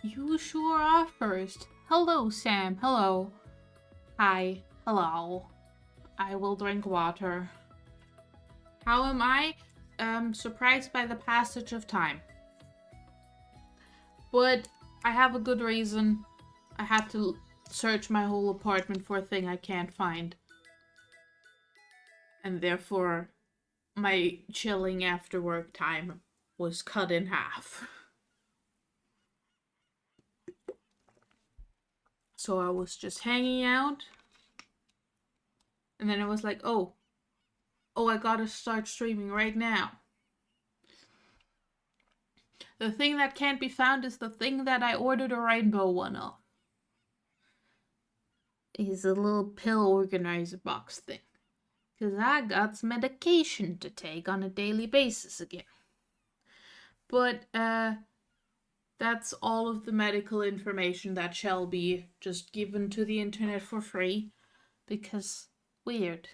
You sure are first. Hello, Sam. Hello. Hi. Hello. I will drink water. How am I? Surprised by the passage of time. But I have a good reason. I had to search my whole apartment for a thing I can't find. And therefore, my chilling after work time was cut in half. So I was just hanging out. And then I was like, oh, I gotta start streaming right now. The thing that can't be found is the thing that I ordered a rainbow one of. Is a little pill organizer box thing. Because I got some medication to take on a daily basis again. But, that's all of the medical information that shall be just given to the internet for free. Because, weird.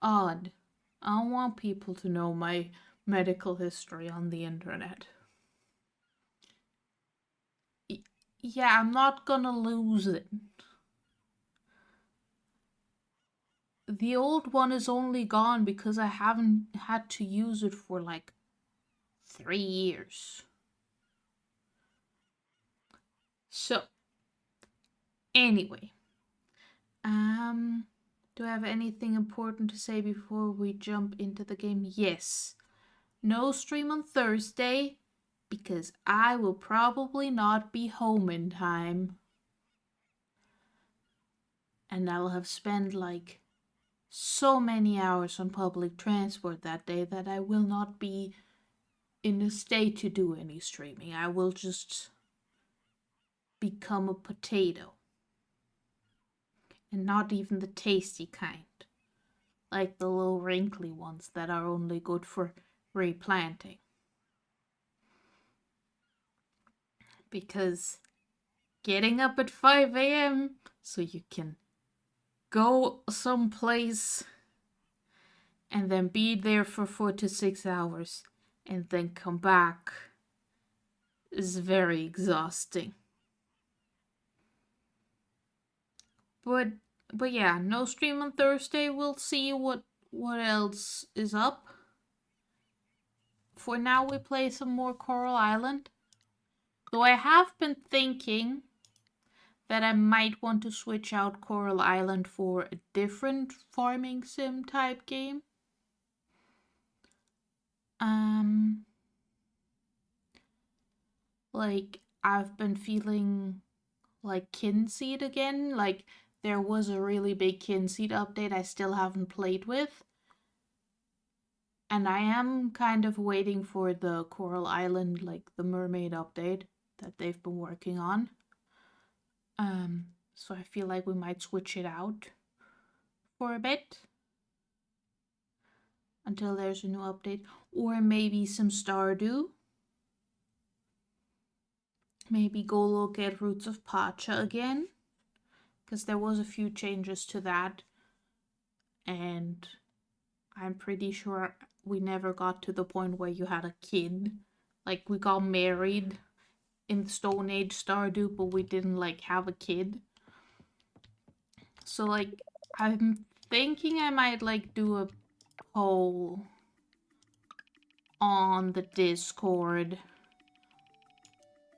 Odd. I don't want people to know my medical history on the internet. Yeah, I'm not gonna lose it. The old one is only gone because I haven't had to use it for like 3 years. So, anyway. Do I have anything important to say before we jump into the game? Yes. No stream on Thursday because I will probably not be home in time. And I'll have spent like so many hours on public transport that day that I will not be in a state to do any streaming. I will just become a potato. And not even the tasty kind. Like the little wrinkly ones that are only good for replanting. Because getting up at 5 a.m. so you can go someplace and then be there for 4 to 6 hours and then come back is very exhausting. But yeah, no stream on Thursday. We'll see what else is up. For now, we play some more Coral Island. Though I have been thinking that I might want to switch out Coral Island for a different farming sim type game. Like, I've been feeling like Kinseed again. Like, there was a really big Kinseed update I still haven't played with. And I am kind of waiting for the Coral Island, like the mermaid update that they've been working on. So I feel like we might switch it out for a bit until there's a new update, or maybe some Stardew. Maybe go look at Roots of Pacha again, because there was a few changes to that, and I'm pretty sure we never got to the point where you had a kid. Like, we got married in Stone Age Stardew, but we didn't like have a kid. So like, I'm thinking I might like do a poll on the Discord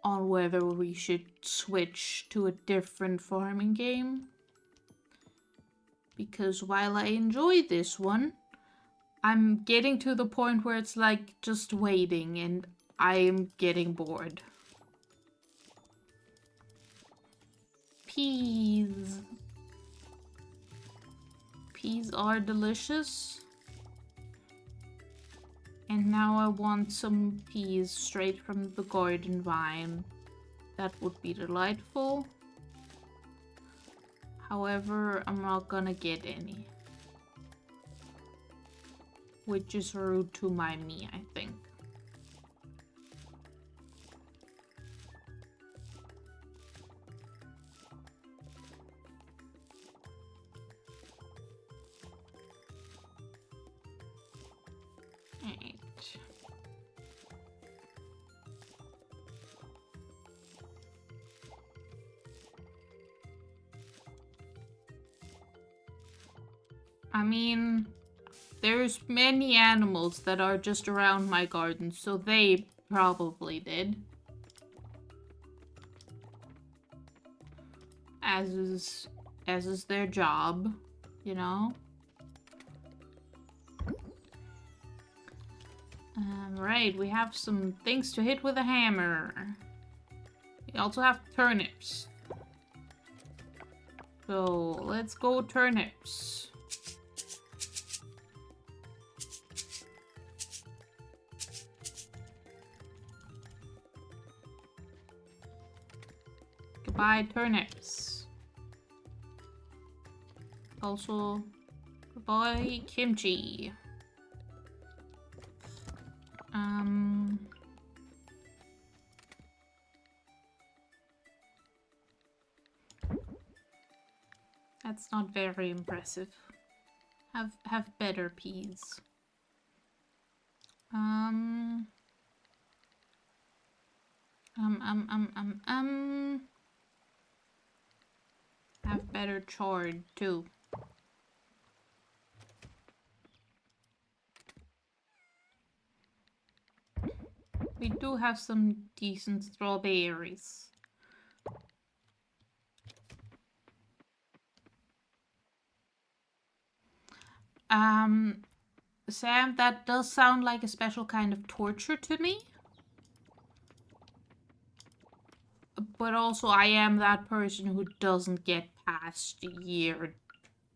on whether we should switch to a different farming game. Because while I enjoy this one, I'm getting to the point where it's like just waiting and I'm getting bored. Peas. Peas are delicious. And now I want some peas straight from the garden vine. That would be delightful. However, I'm not gonna get any. Which is rude to my me, I think. I mean, there's many animals that are just around my garden, so they probably did. As is their job, you know? Right, we have some things to hit with a hammer. We also have turnips. So, let's go turnips. Goodbye, turnips. Also, goodbye, kimchi. That's not very impressive. Have better peas. Have better chard too. We do have some decent strawberries. Sam, that does sound like a special kind of torture to me. But also, I am that person who doesn't get past year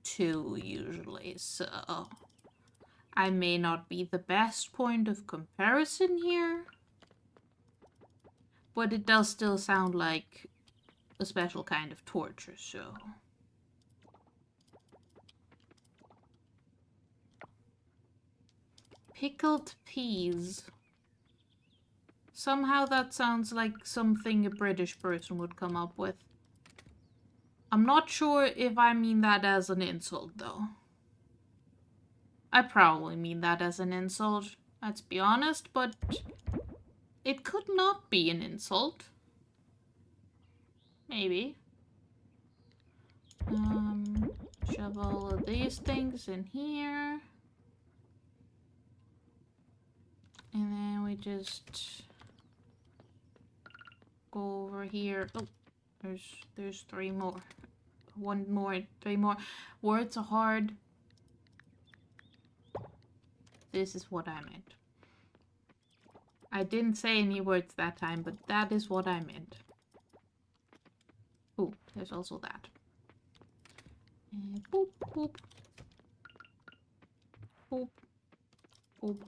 2 usually, so I may not be the best point of comparison here. But it does still sound like a special kind of torture, so... Pickled peas. Somehow that sounds like something a British person would come up with. I'm not sure if I mean that as an insult, though. I probably mean that as an insult, let's be honest, but it could not be an insult. Maybe. Shove all of these things in here. And then we just go over here. Oh, there's 3 more. 1 more, 3 more. Words are hard. This is what I meant. I didn't say any words that time, but that is what I meant. Oh, there's also that. And boop, boop. Boop. Boop.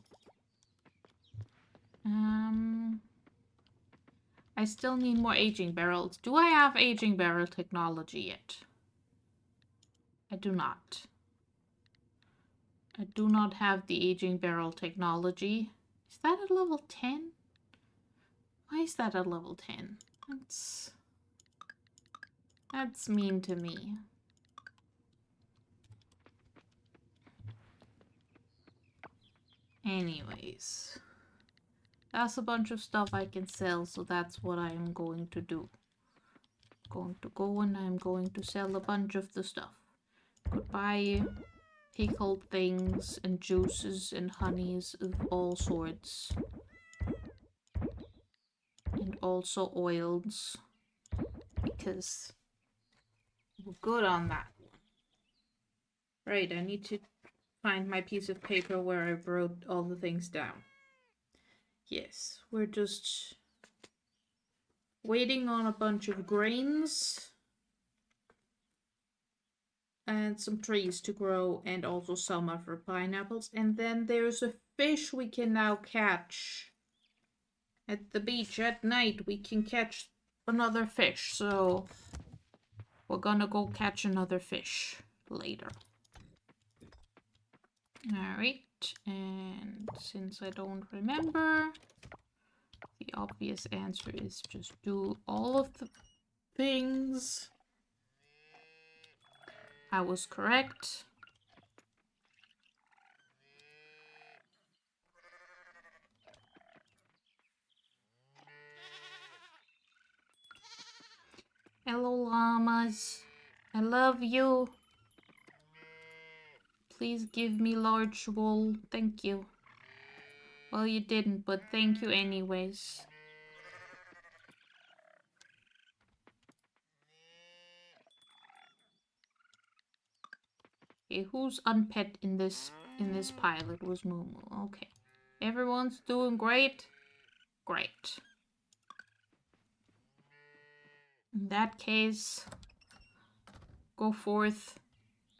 I still need more aging barrels. Do I have aging barrel technology yet? I do not. I do not have the aging barrel technology. Is that at level 10? Why is that at level 10? That's mean to me. Anyways. That's a bunch of stuff I can sell, so that's what I am going to do. Going to go and I'm going to sell a bunch of the stuff. Goodbye. Pickled things and juices and honeys of all sorts. And also oils. Because we're good on that one. Right, I need to find my piece of paper where I wrote all the things down. Yes, we're just waiting on a bunch of grains. And some trees to grow, and also summer for pineapples. And then there's a fish we can now catch. At the beach at night, we can catch another fish. So we're gonna go catch another fish later. Alright, and since I don't remember, the obvious answer is just do all of the things. I was correct. Hello, llamas. I love you. Please give me large wool. Thank you. Well, you didn't, but thank you anyways. Okay, who's unpet in this pile? It was Moomoo. Okay. Everyone's doing great? Great. In that case, go forth,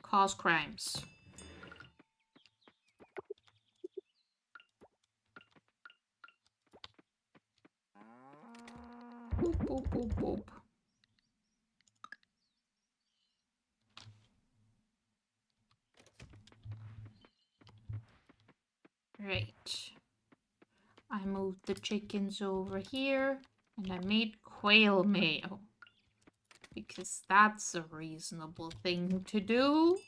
cause crimes. Boop, boop, boop, boop. Right. I moved the chickens over here, and I made quail mayo. Because that's a reasonable thing to do.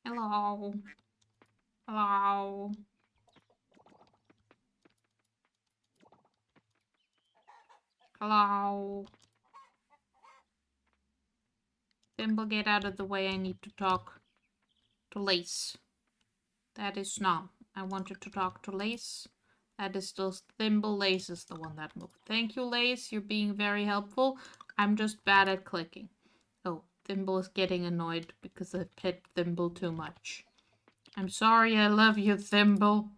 Hello. Hello. Hello. Thimble, get out of the way. I need to talk to Lace. That is Snom. I wanted to talk to Lace. That is still Thimble. Lace is the one that moved. Thank you, Lace. You're being very helpful. I'm just bad at clicking. Oh, Thimble is getting annoyed because I've pet Thimble too much. I'm sorry, I love you, Thimble.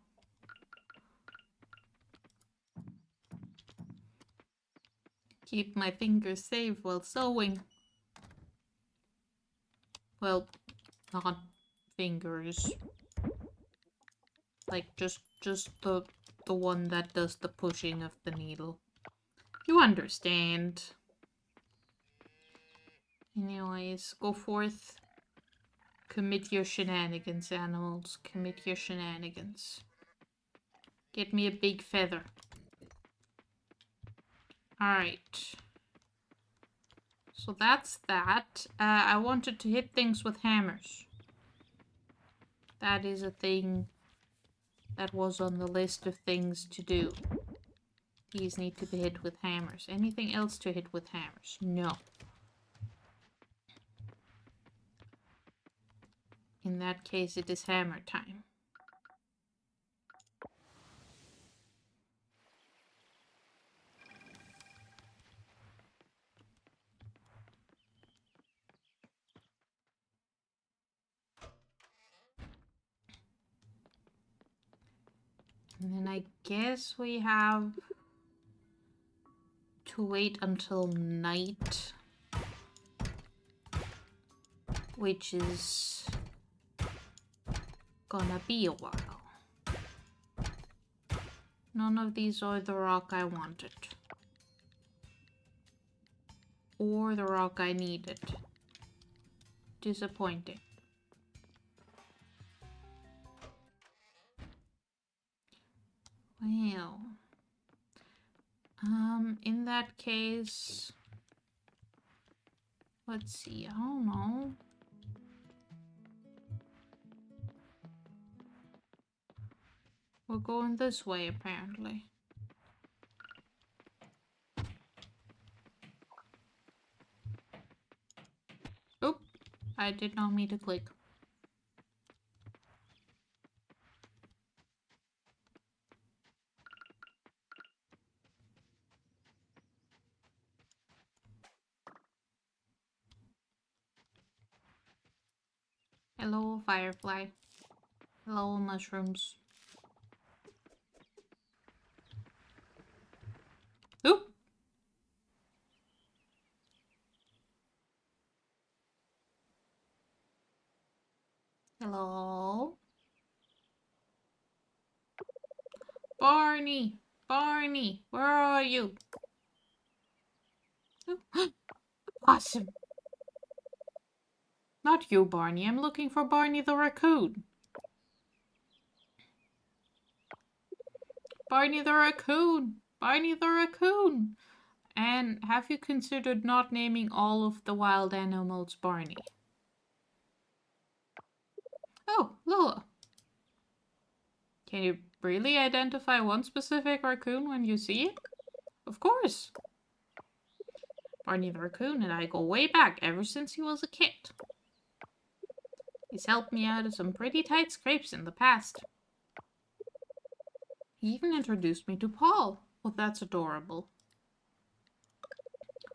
Keep my fingers safe while sewing. Well, not fingers. Like just the one that does the pushing of the needle. You understand. Anyways, go forth. Commit your shenanigans, animals. Commit your shenanigans. Get me a big feather. Alright. So that's that. I wanted to hit things with hammers. That is a thing that was on the list of things to do. These need to be hit with hammers. Anything else to hit with hammers? No. In that case, it is hammer time. And then I guess we have to wait until night, which is gonna be a while. None of these are the rock I wanted. Or the rock I needed. Disappointing. Well, in that case, let's see, I don't know. We're going this way, apparently. Oop, I did not mean to click. Hello, firefly. Hello, mushrooms. Oop! Hello? Barney! Barney! Where are you? Awesome! Not you, Barney. I'm looking for Barney the raccoon. Barney the raccoon! Barney the raccoon! And have you considered not naming all of the wild animals Barney? Oh, Lola. Can you really identify one specific raccoon when you see it? Of course. Barney the raccoon and I go way back, ever since he was a kid. He's helped me out of some pretty tight scrapes in the past. He even introduced me to Paul. Oh, that's adorable.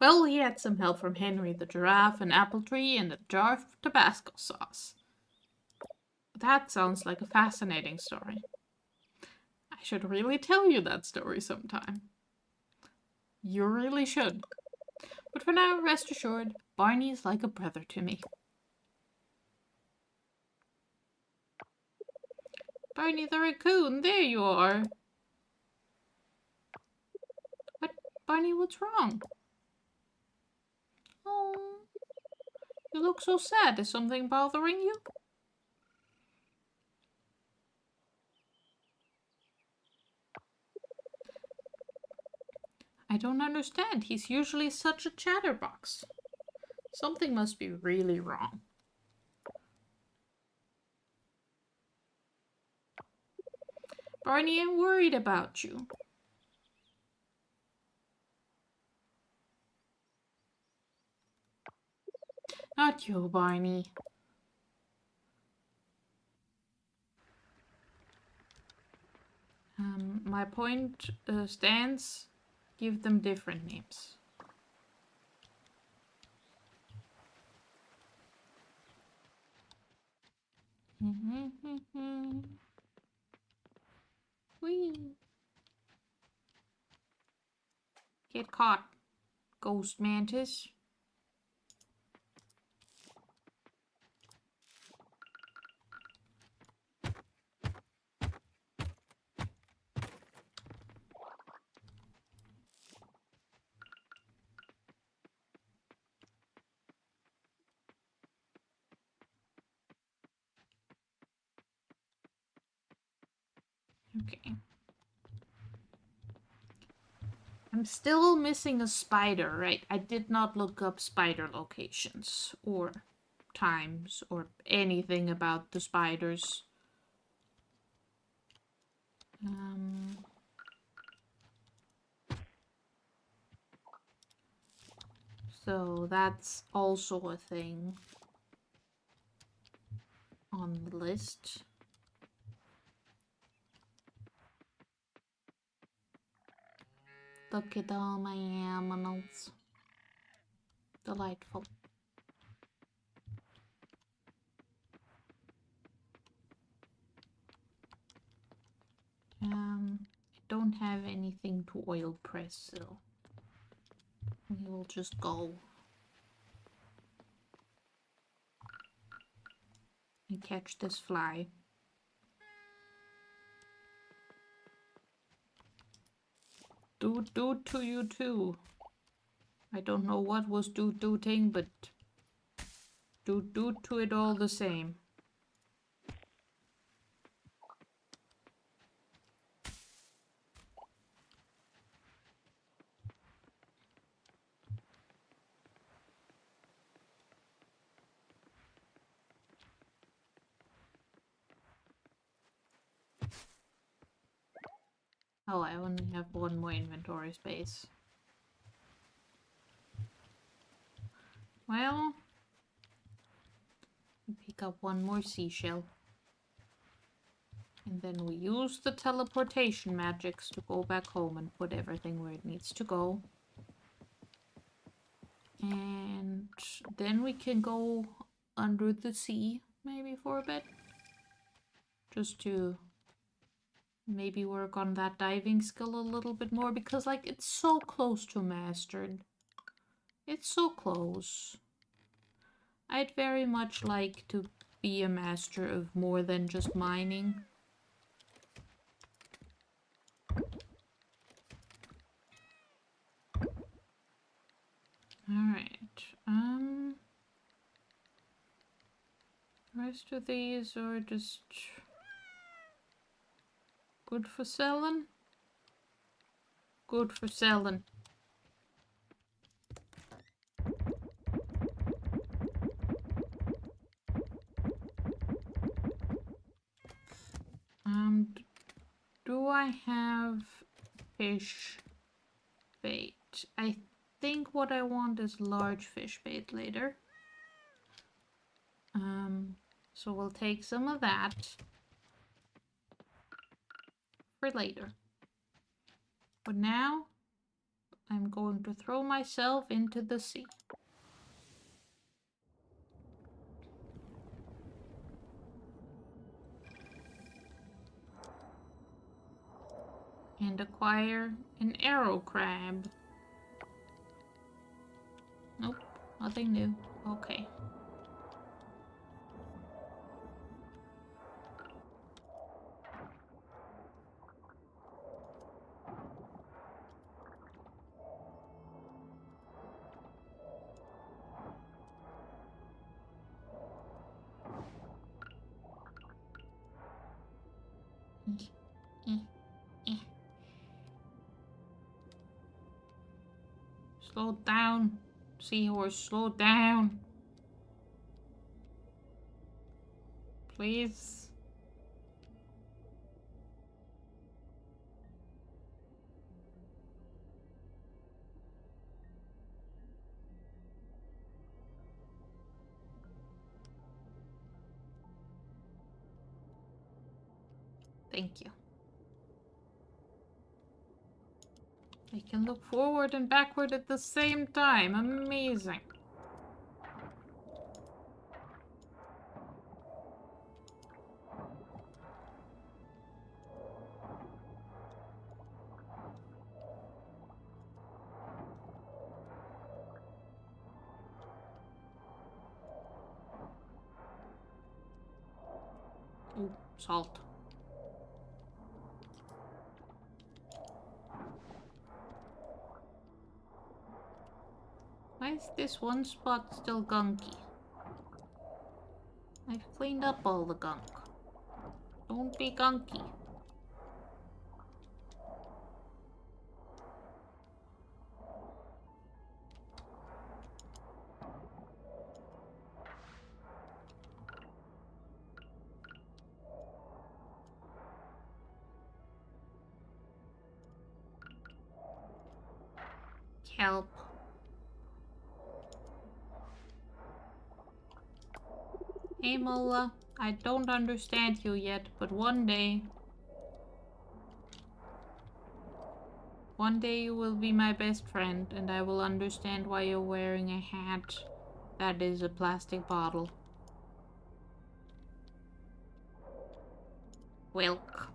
Well, he had some help from Henry the giraffe, an apple tree, and a jar of Tabasco sauce. That sounds like a fascinating story. I should really tell you that story sometime. You really should. But for now, rest assured, Barney is like a brother to me. Barney the raccoon, there you are. What, Barney, what's wrong? Oh, you look so sad. Is something bothering you? I don't understand. He's usually such a chatterbox. Something must be really wrong. Barney, I'm worried about you. Not you, Barney. My point stands. Give them different names. Whee! Get caught, ghost mantis. Okay. I'm still missing a spider, right? I did not look up spider locations or times or anything about the spiders. So that's also a thing on the list. Look at all my animals. Delightful. I don't have anything to oil press, so we will just go and catch this fly. Doot to you too. I don't know what was dooting, but doot to it all the same. Oh, I only have one more inventory space. Well, we pick up one more seashell. And then we use the teleportation magics to go back home and put everything where it needs to go. And then we can go under the sea, maybe for a bit. Just to maybe work on that diving skill a little bit more, because like it's so close to mastered. It's so close. I'd very much like to be a master of more than just mining. Alright, the rest of these are just good for selling. Good for selling. Do I have fish bait? I think what I want is large fish bait later. So we'll take some of that for later. But now I'm going to throw myself into the sea. And acquire an arrow crab. Nope, nothing new. Okay. Slow down. Seahorse, slow down. Please. Thank you. I can look forward and backward at the same time. Amazing. Ooh, salt. Why is this one spot still gunky? I've cleaned up all the gunk. Don't be gunky. Help. Hey Mola, I don't understand you yet, but one day you will be my best friend, and I will understand why you're wearing a hat that is a plastic bottle. Wilk.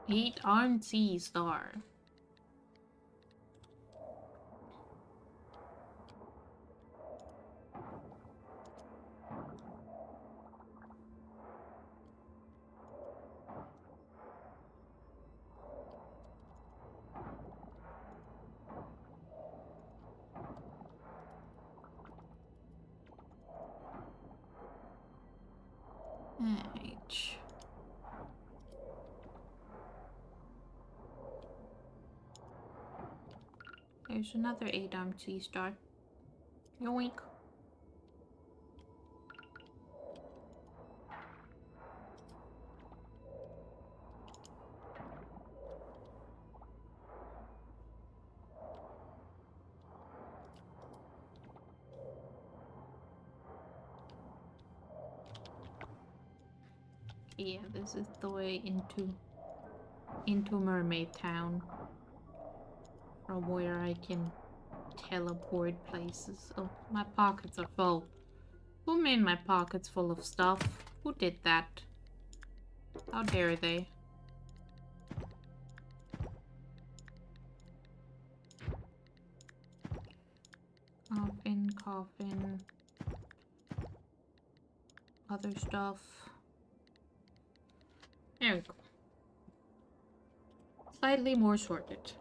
Eight-armed sea star. H. There's another eight-armed sea star. Yoink. Yeah, this is the way into Mermaid Town, from where I can teleport places. Oh, my pockets are full. Who made my pockets full of stuff? Who did that? How dare they? Coffin, coffin. Other stuff. There we go. Slightly more sorted.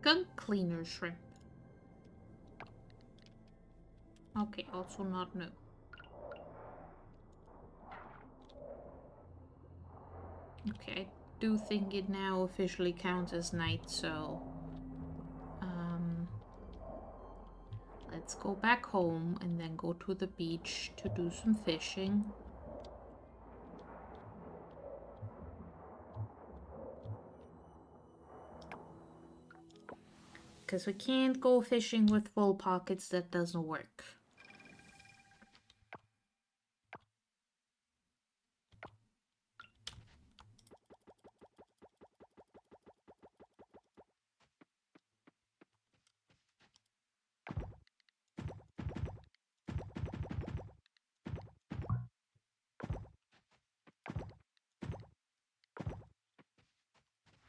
Gunk cleaner shrimp. Okay, also not new. Okay, I do think it now officially counts as night, so let's go back home and then go to the beach to do some fishing. Because we can't go fishing with full pockets, that doesn't work.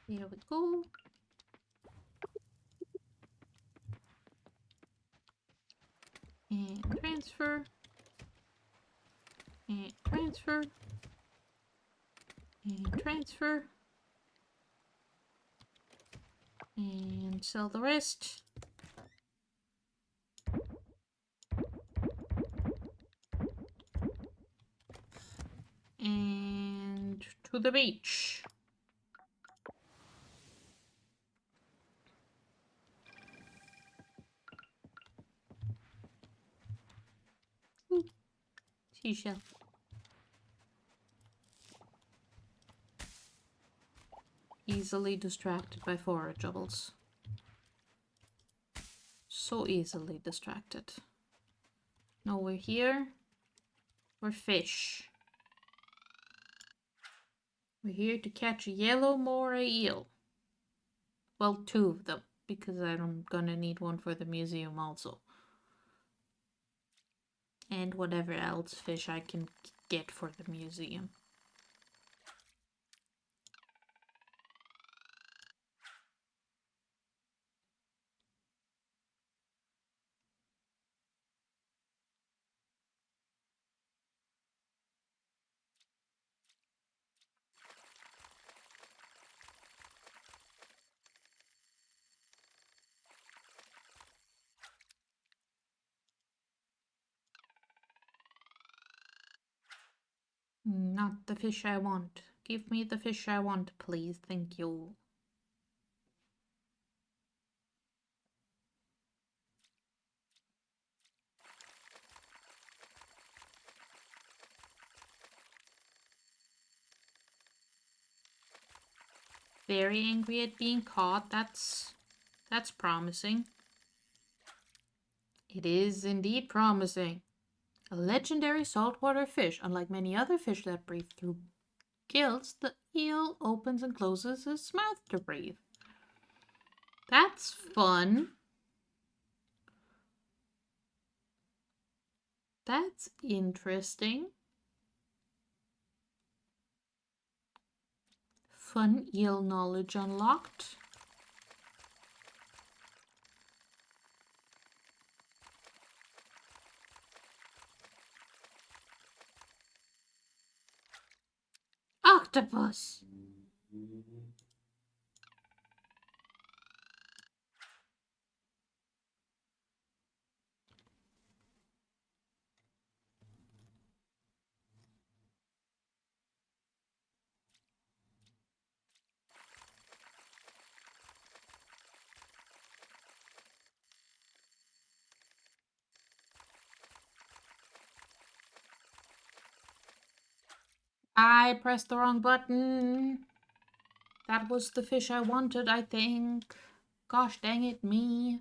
Here we go. And transfer. And transfer. And transfer. And sell the rest. And to the beach. Ooh, seashell. Easily distracted by forageables. So easily distracted. No, we're here. We're fish. We're here to catch a yellow moray eel. Well, 2 of them, because I'm gonna need one for the museum also. And whatever else fish I can get for the museum. Not the fish I want. Give me the fish I want, please. Thank you. Very angry at being caught. That's promising. It is indeed promising. A legendary saltwater fish. Unlike many other fish that breathe through gills, the eel opens and closes its mouth to breathe. That's fun. That's interesting. Fun eel knowledge unlocked. Octopus! I pressed the wrong button. That was the fish I wanted, I think. Gosh dang it, me.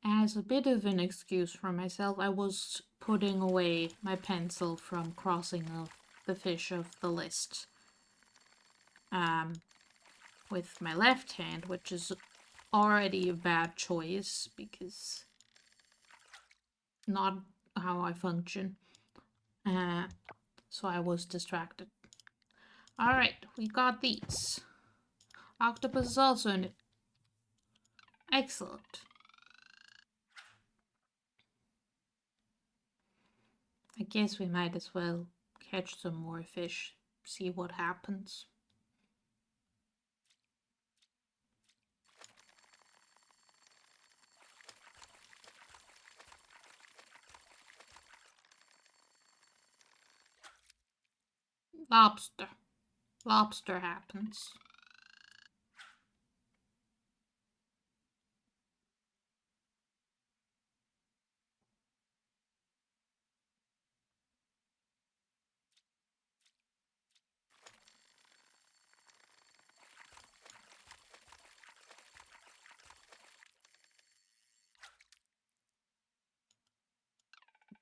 As a bit of an excuse for myself, I was putting away my pencil from crossing off the fish of the list. With my left hand, which is already a bad choice because not how I function. So I was distracted. Alright, we got these. Octopus is also in it. Excellent. I guess we might as well catch some more fish. see what happens. Lobster. Lobster happens.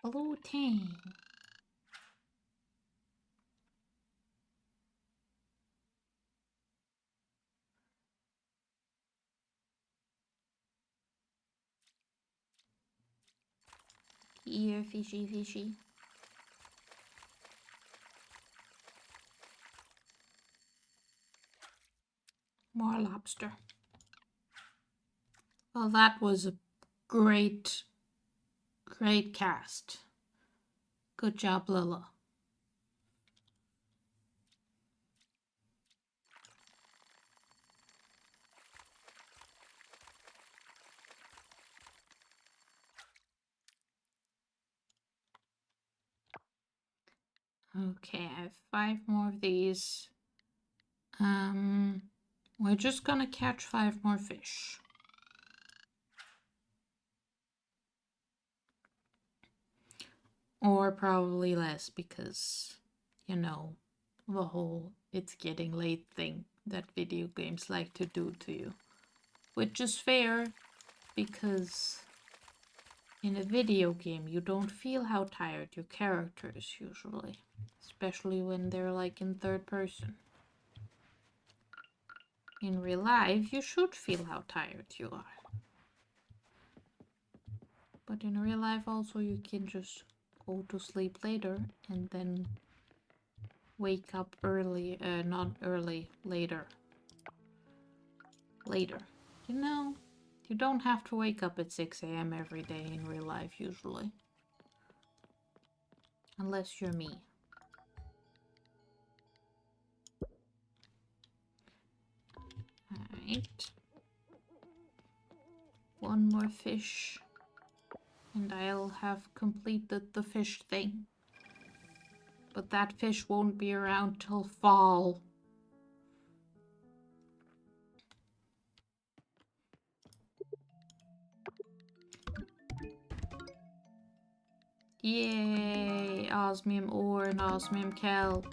Blue tang. Here, fishy, fishy. More lobster. Well, that was a great cast. Good job, Lila. Okay, I have 5 more of these. We're just gonna catch 5 more fish. Or probably less because, you know, the whole it's getting late thing that video games like to do to you. Which is fair because in a video game you don't feel how tired your character is usually. Especially when they're like in third person. In real life, you should feel how tired you are. But in real life also you can just go to sleep later and then wake up early, not early, later. Later. You know, you don't have to wake up at 6 a.m. every day in real life usually. Unless you're me. Alright. 1 more fish. And I'll have completed the fish thing. But that fish won't be around till fall. Yay! Osmium ore and osmium kelp.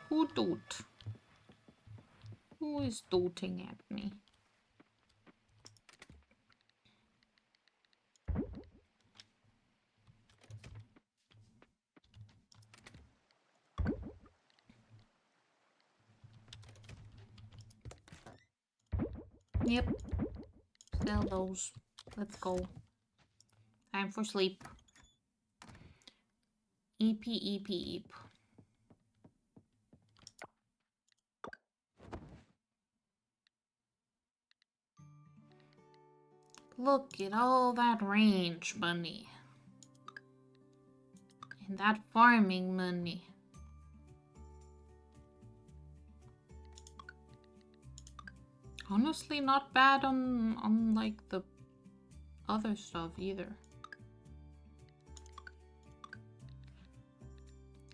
Who doot? Who is dooting at me? Yep. Sell those. Let's go. Time for sleep. Eep, eep, eep. Look at all that range money. And that farming money. Honestly, not bad on like the other stuff either.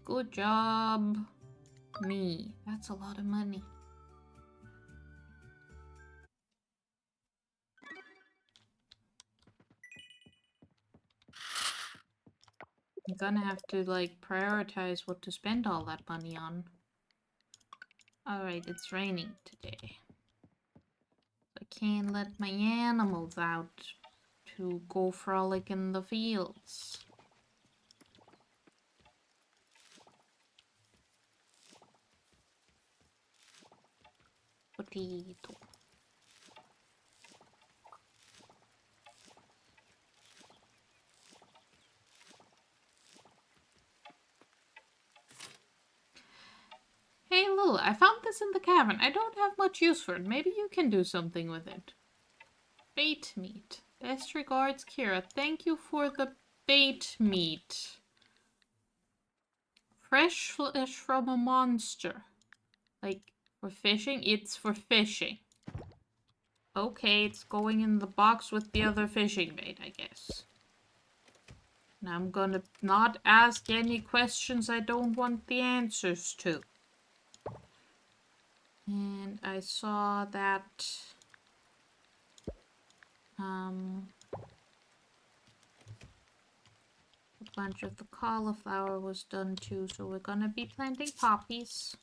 Good job, me. That's a lot of money. I'm gonna have to like prioritize what to spend all that money on. Alright, it's raining today. I can't let my animals out to go frolic in the fields. Potato. what's in the cabin? I don't have much use for it. Maybe you can do something with it. Bait meat. Best regards, Kira. Thank you for the bait meat. Fresh flesh from a monster. Like, for fishing? It's for fishing. Okay, it's going in the box with the other fishing bait, I guess. Now I'm gonna not ask any questions I don't want the answers to. And I saw that a bunch of the cauliflower was done too, so we're gonna be planting poppies.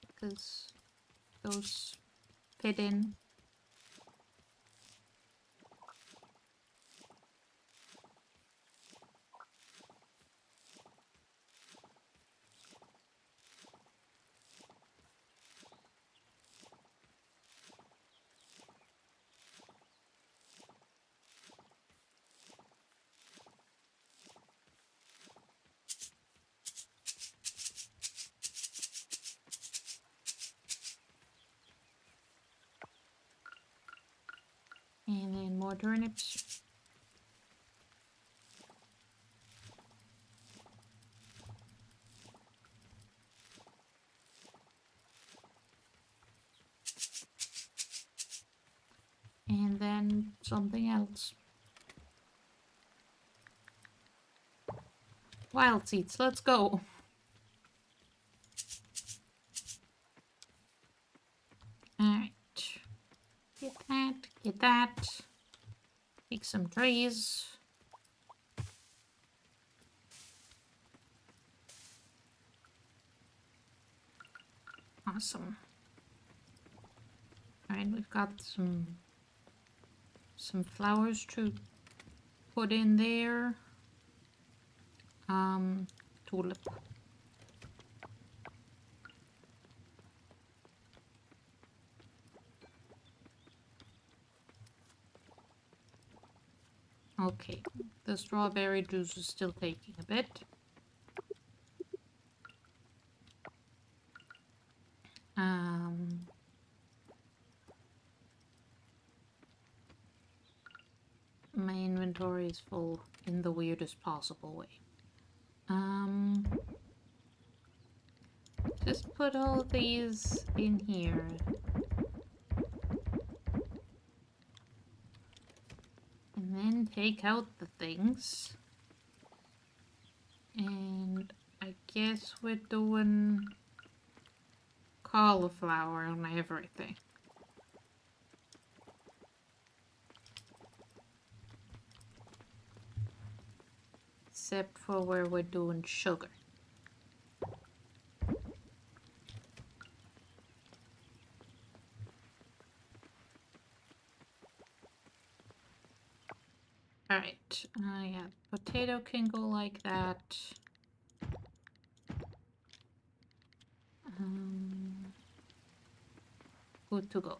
Because those fit in. And then more turnips. And then something else. Wild seeds, let's go. Alright. Get that, get that. Take some trees. Awesome. Alright, we've got some flowers to put in there. Tulip. Okay, the strawberry juice is still taking a bit. My inventory is full in the weirdest possible way. Just put all these in here. And then take out the things. And I guess we're doing cauliflower on everything. Except for where we're doing sugar. Alright, yeah, potato can go like that. Good to go.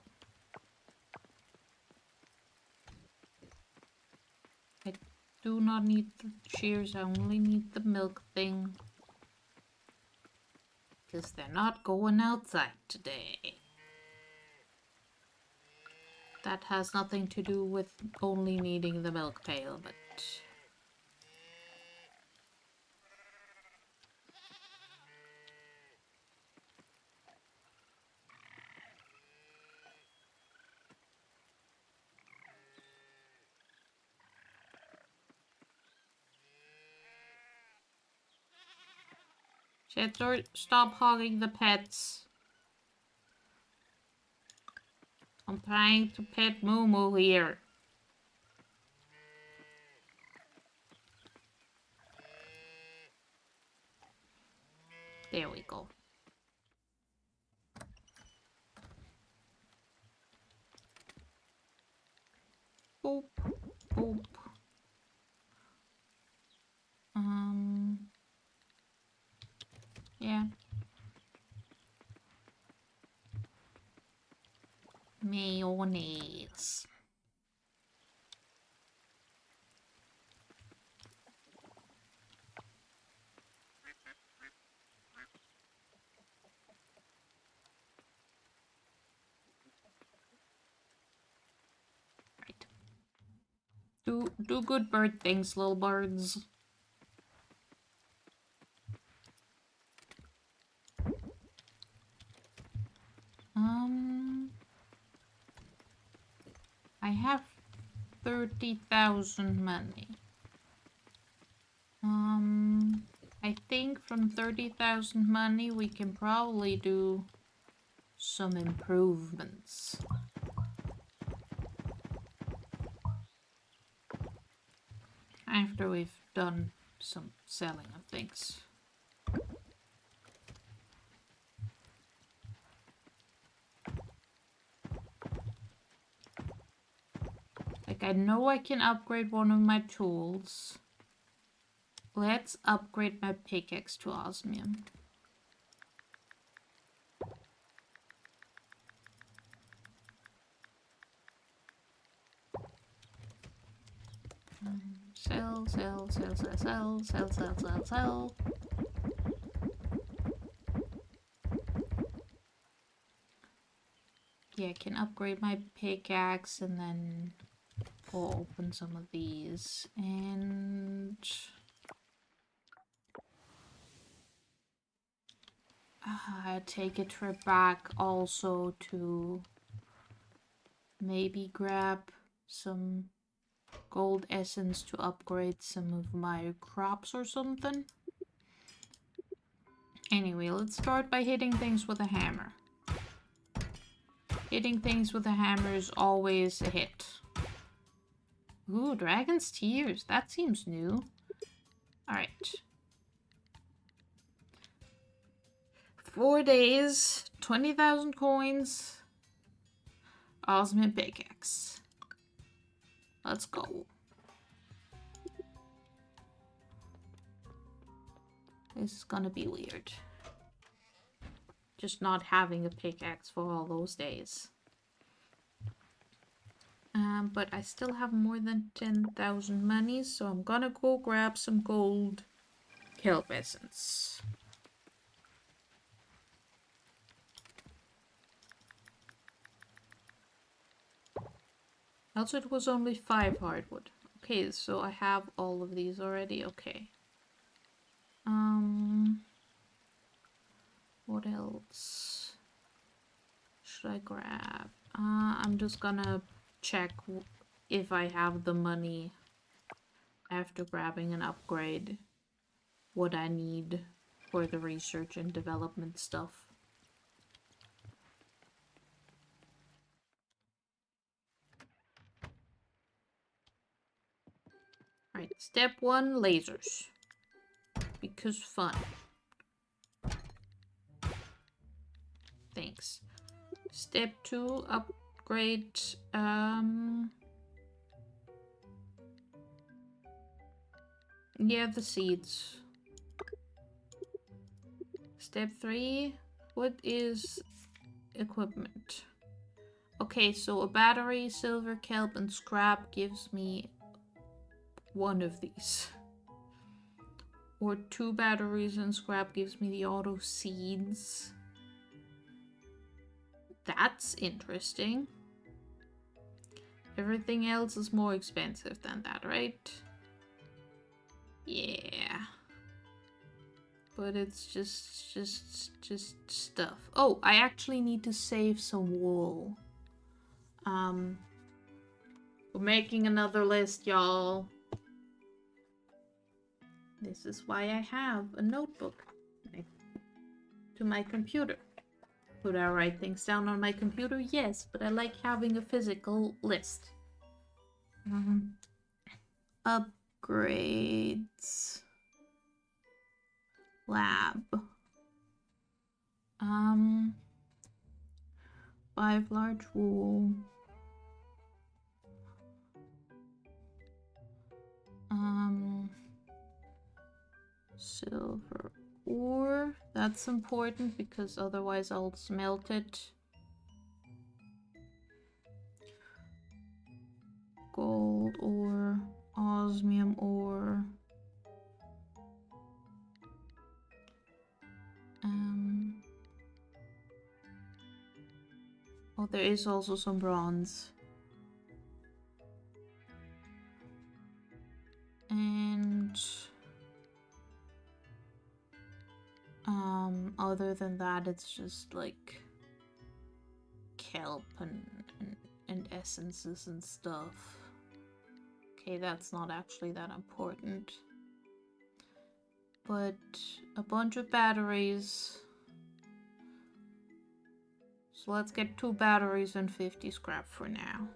I do not need the shears, I only need the milk thing. Because they're not going outside today. That has nothing to do with only needing the milk pail, but... Cheddar, stop hogging the pets. I'm trying to pet Moo here. There we go. Boop, boop. Yeah. Mayonnaise. Do good bird things, little birds. I have 30,000 money. I think from 30,000 money we can probably do some improvements. After we've done some selling of things. Like, I know I can upgrade one of my tools. Let's upgrade my pickaxe to osmium. Sell, sell, sell, sell, sell, sell, sell, sell, sell. Yeah, I can upgrade my pickaxe and then we'll open some of these and take a trip back also to maybe grab some gold essence to upgrade some of my crops or something. Anyway, let's start by hitting things with a hammer. Hitting things with a hammer is always a hit. Ooh, Dragon's Tears. That seems new. Alright. 4 days, 20,000 coins, osmium pickaxe. Let's go. This is gonna be weird. Just not having a pickaxe for all those days. But I still have more than 10,000 money, so I'm gonna go grab some gold kelp essence. Also, it was only 5 hardwood. Okay, so I have all of these already. Okay. What else should I grab? I'm just gonna check if I have the money after grabbing an upgrade, what I need for the research and development stuff. Alright, step 1, lasers. Because fun. Thanks. Step 2, upgrade, yeah, the seeds. Step 3, what is equipment? Okay, so a battery, silver, kelp, and scrap gives me one of these. Or 2 batteries and scrap gives me the auto seeds. That's interesting. Everything else is more expensive than that, right? Yeah. But it's just stuff. Oh, I actually need to save some wool. We're making another list, y'all. This is why I have a notebook to my computer. Would I write things down on my computer? Yes, but I like having a physical list. Upgrades. Lab. 5 large wool. Silver ore. That's important because otherwise I'll smelt it. Gold ore. Osmium ore. Oh, there is also some bronze. that, it's just like kelp and essences and stuff. Okay, that's not actually that important. But a bunch of batteries. So let's get 2 batteries and 50 scrap for now.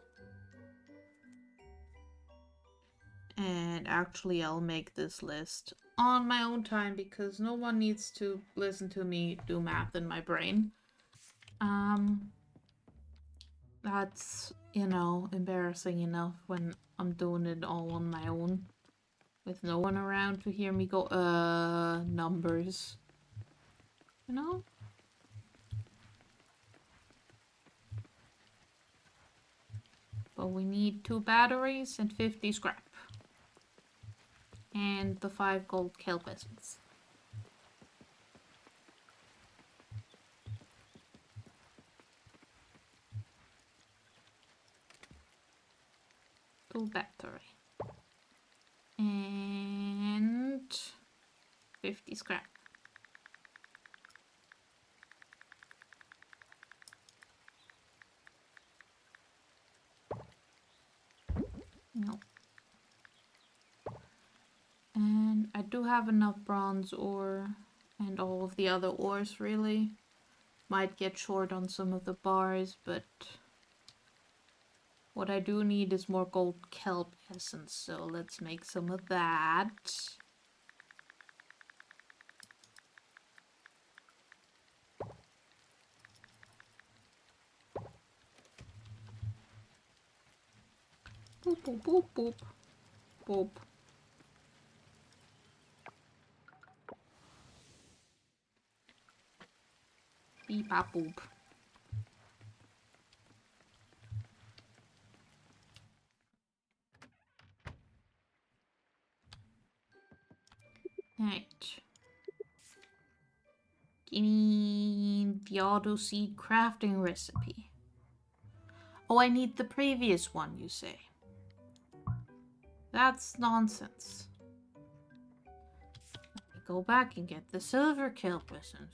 And actually I'll make this list on my own time because no one needs to listen to me do math in my brain. That's, you know, embarrassing enough when I'm doing it all on my own with no one around to hear me go, numbers. You know? But we need 2 batteries and 50 scrap. And the 5 gold kelp essence. Two battery. And 50 scrap. No. And I do have enough bronze ore and all of the other ores really. Might get short on some of the bars, but what I do need is more gold kelp essence, so let's make some of that. Boop, boop, boop, boop. Boop. Beep, bop, boop. Right. Give me the auto seed crafting recipe. Oh, I need the previous one, you say? That's nonsense. Let me go back and get the silver kelp essence.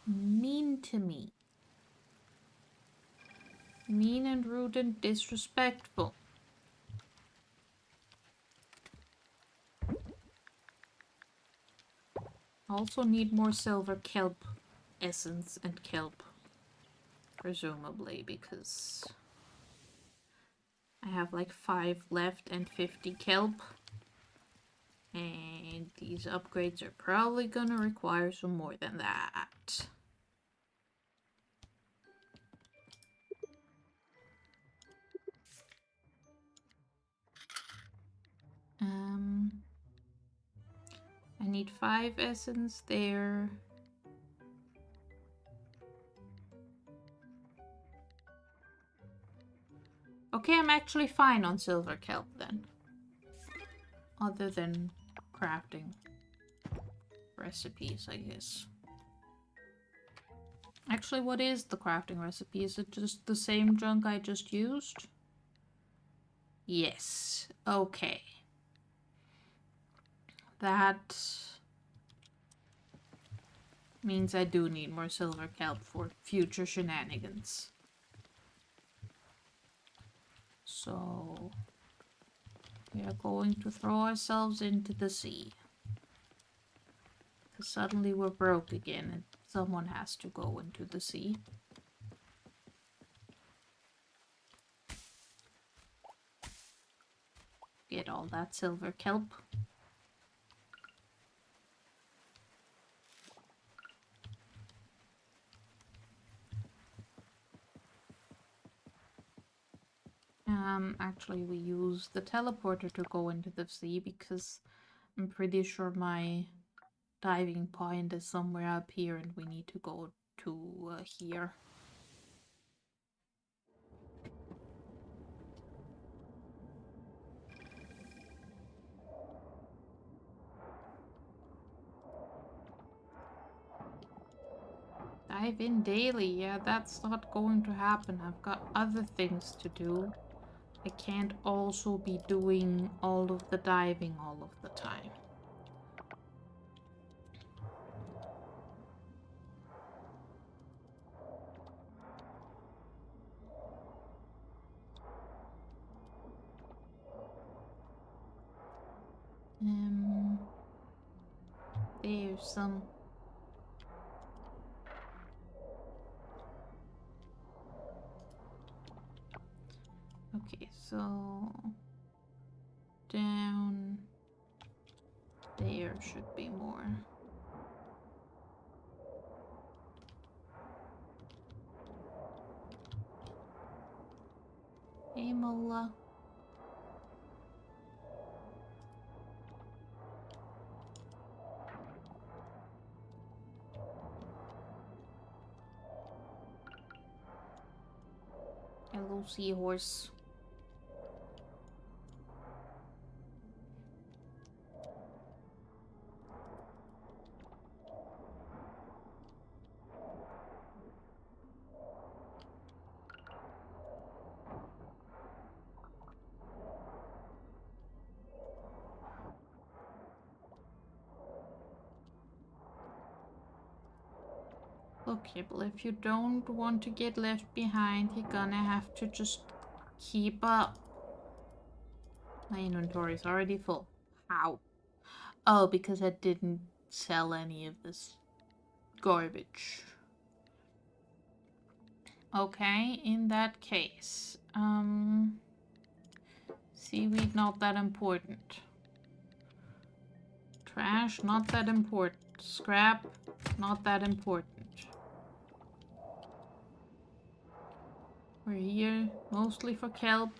Mean to me. Mean and rude and disrespectful. Also need more silver kelp essence and kelp. Presumably, because I have like 5 left and 50 kelp. And these upgrades are probably gonna require some more than that. I need 5 essence there. Okay, I'm actually fine on silver kelp then. Other than crafting recipes, I guess. Actually, what is the crafting recipe? Is it just the same junk I just used? Yes. Okay. That means I do need more silver kelp for future shenanigans. So we are going to throw ourselves into the sea. Because suddenly we're broke again and someone has to go into the sea. Get all that silver kelp. Actually we use the teleporter to go into the sea because I'm pretty sure my diving point is somewhere up here and we need to go to here. Dive in daily, yeah, that's not going to happen. I've got other things to do. I can't also be doing all of the diving all of the time. There's some. Okay, so down there should be more. Hey, Mola. Hello, seahorse. Okay, but if you don't want to get left behind, you're gonna have to just keep up. My inventory is already full. How? Oh, because I didn't sell any of this garbage. Okay, in that case, seaweed not that important. Trash not that important. Scrap not that important. We're here mostly for kelp.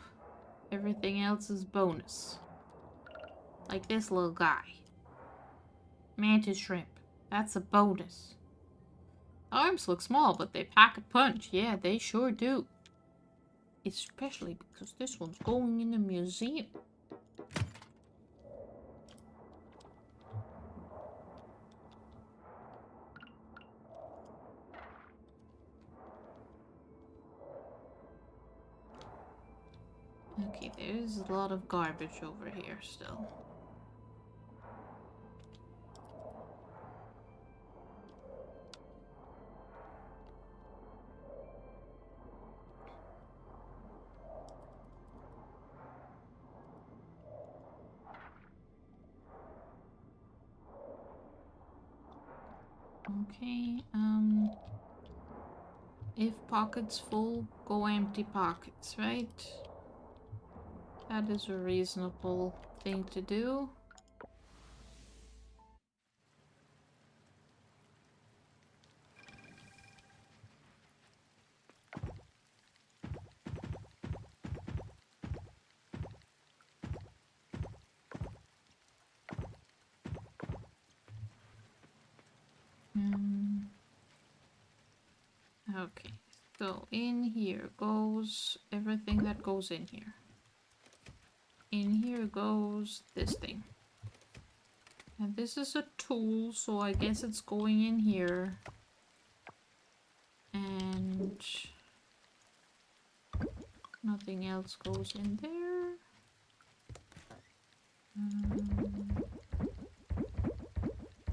Everything else is bonus. Like this little guy. Mantis shrimp. That's a bonus. Arms look small, but they pack a punch. Yeah, they sure do. Especially because this one's going in a museum. Okay, there's a lot of garbage over here still. Okay, if pockets full, go empty pockets, right? That is a reasonable thing to do. Okay, so in here goes everything that goes in here. In here goes this thing. And this is a tool, so I guess it's going in here. And nothing else goes in there.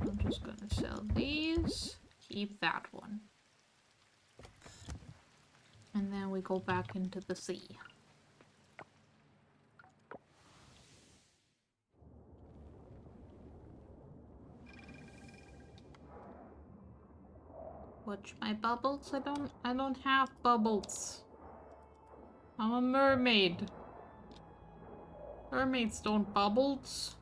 I'm just gonna sell these. Keep that one. And then we go back into the sea. Watch my bubbles. I don't have bubbles. I'm a mermaid. Mermaids don't bubbles.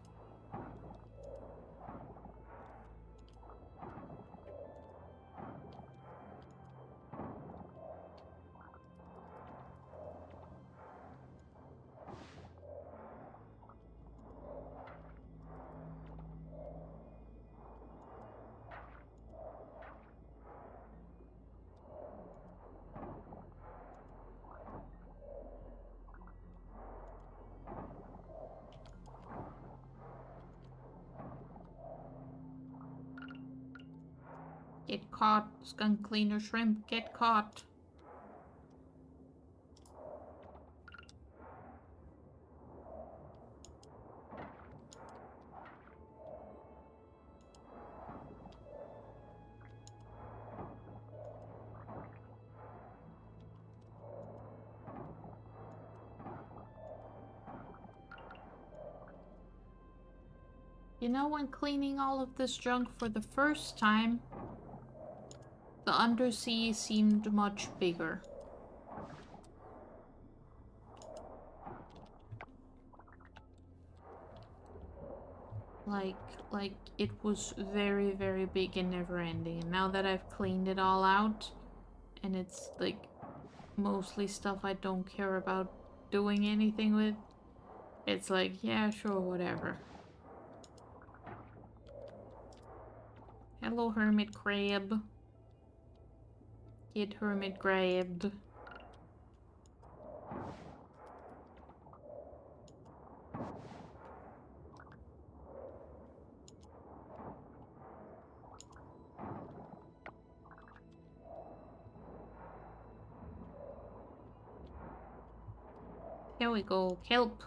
Get caught, skunk cleaner shrimp. Get caught. You know, when cleaning all of this junk for the first time, the undersea seemed much bigger. Like it was very, very big and never ending. And now that I've cleaned it all out, and it's like mostly stuff I don't care about doing anything with, it's like, yeah, sure, whatever. Hello, hermit crab. Get hermit grabbed. Here we go, kelp.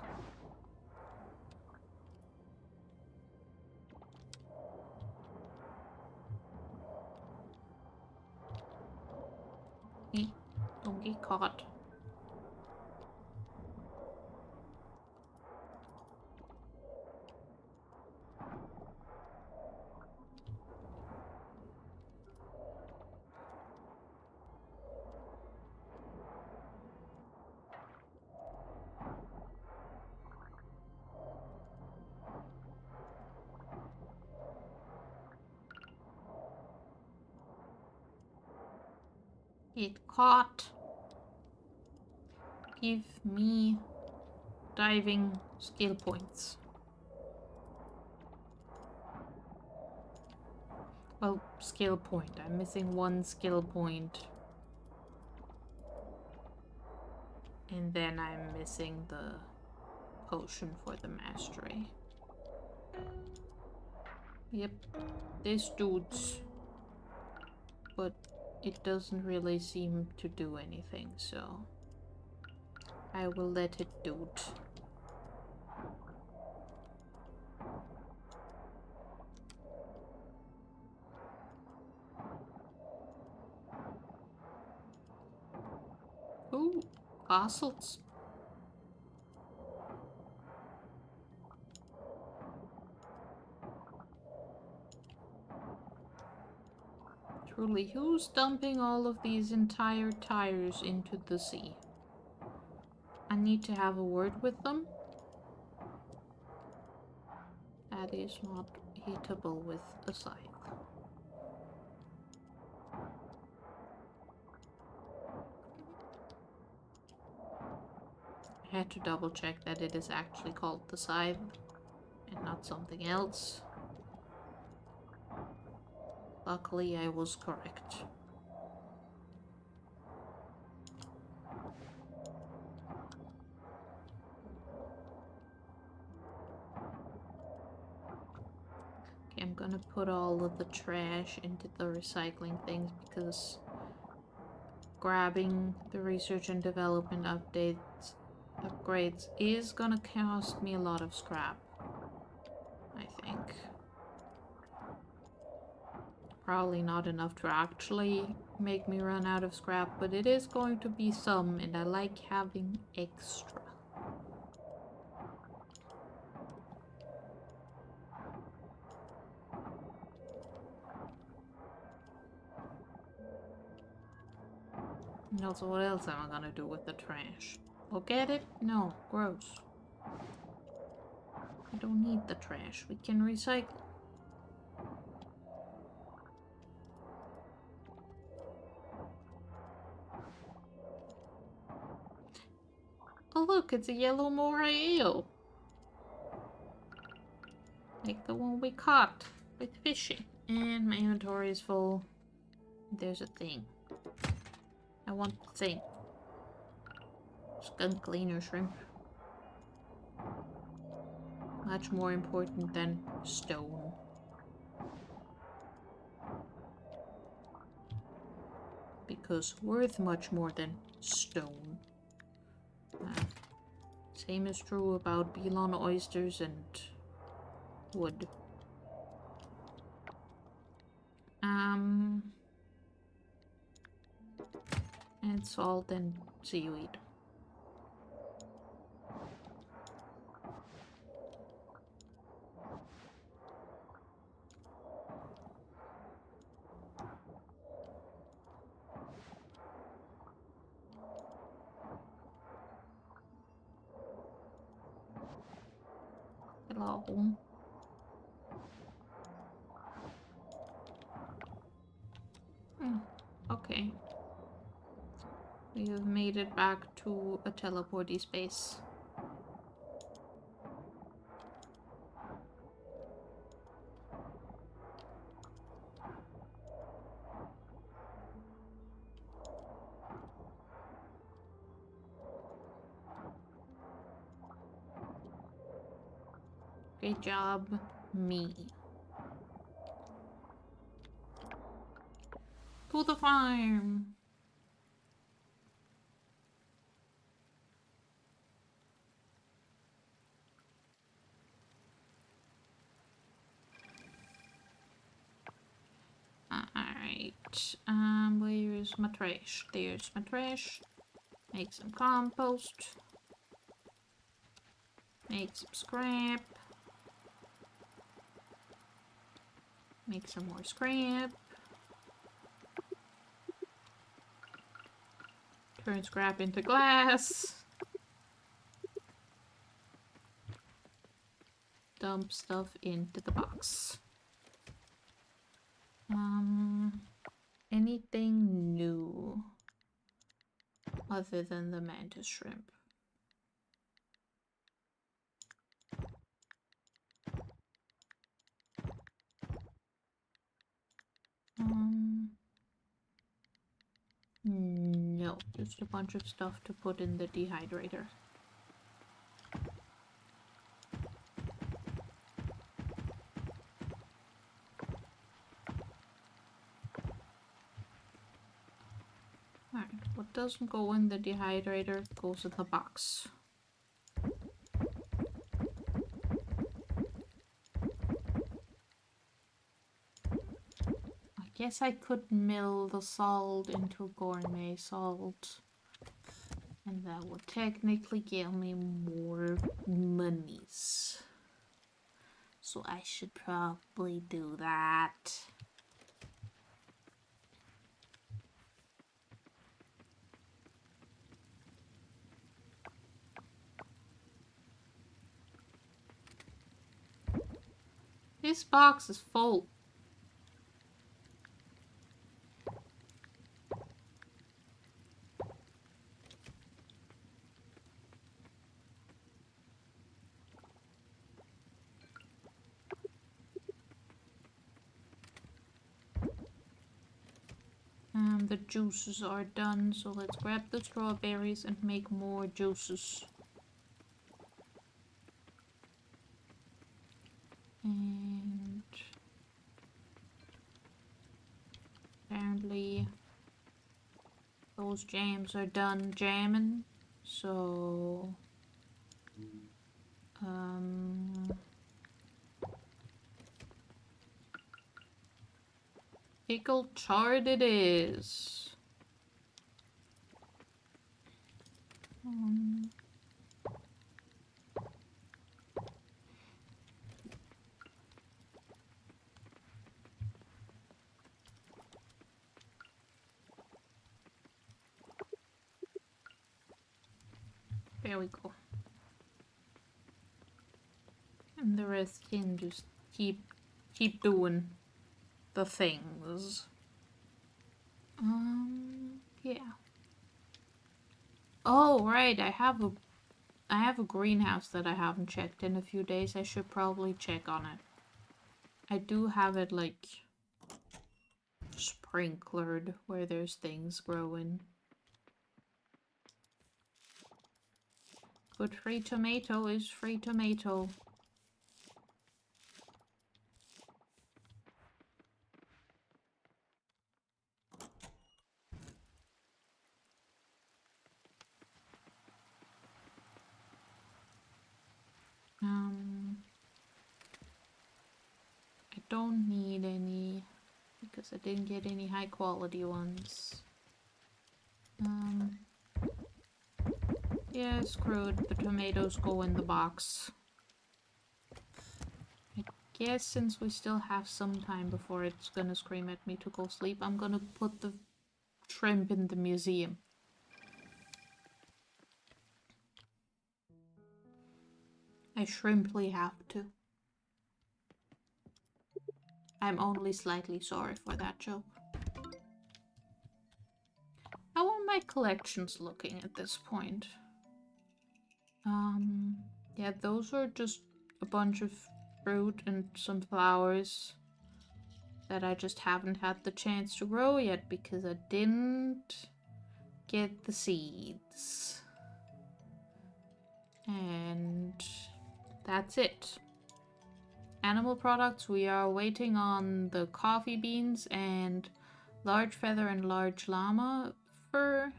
Hey, don't get caught. Get caught. Give me diving skill points. Well, skill point. I'm missing one skill point. And then I'm missing the potion for the mastery. Yep, this dude's. But it doesn't really seem to do anything, so I will let it do it. Ooh, castles. Truly, who's dumping all of these entire tires into the sea? I need to have a word with them. That is not hittable with a scythe. I had to double check that it is actually called the scythe and not something else. Luckily, I was correct. Okay, I'm gonna put all of the trash into the recycling things because grabbing the research and development upgrades is gonna cost me a lot of scrap, I think. Probably not enough to actually make me run out of scrap, but it is going to be some, and I like having extra. And also, what else am I gonna do with the trash? Look at it? No, gross. I don't need the trash. We can recycle. Oh look, it's a yellow moray eel. Like the one we caught with fishing. And my inventory is full. There's a thing. I want the thing. Skunk cleaner shrimp. Much more important than stone. Because worth much more than stone. Same is true about Belon oysters and wood. And salt and seaweed. Hello. Okay. We have made it back to a teleporty space. Great job, me. To the farm! Alright, where's my trash? There's my trash. Make some compost. Make some scrap. Make some more scrap. Turn scrap into glass. Dump stuff into the box. Anything new other than the mantis shrimp? No, just a bunch of stuff to put in the dehydrator. Alright, what doesn't go in the dehydrator goes in the box. I guess I could mill the salt into gourmet salt. And that would technically give me more monies. So I should probably do that. This box is full. The juices are done, so let's grab the strawberries and make more juices. And apparently those jams are done jamming, so pickle chard it is. There we go. And the rest can just keep doing the things. Yeah. Oh, right, I have a greenhouse that I haven't checked in a few days. I should probably check on it. I do have it, like, sprinklered where there's things growing. But free tomato is free tomato. I don't need any because I didn't get any high quality ones. Yeah, screwed. The tomatoes go in the box. I guess since we still have some time before it's gonna scream at me to go sleep, I'm gonna put the shrimp in the museum. I shrimply have to. I'm only slightly sorry for that joke. How are my collections looking at this point? Yeah, those are just a bunch of fruit and some flowers that I just haven't had the chance to grow yet because I didn't get the seeds. And that's it. Animal products, we are waiting on the coffee beans and large feather and large llama fur.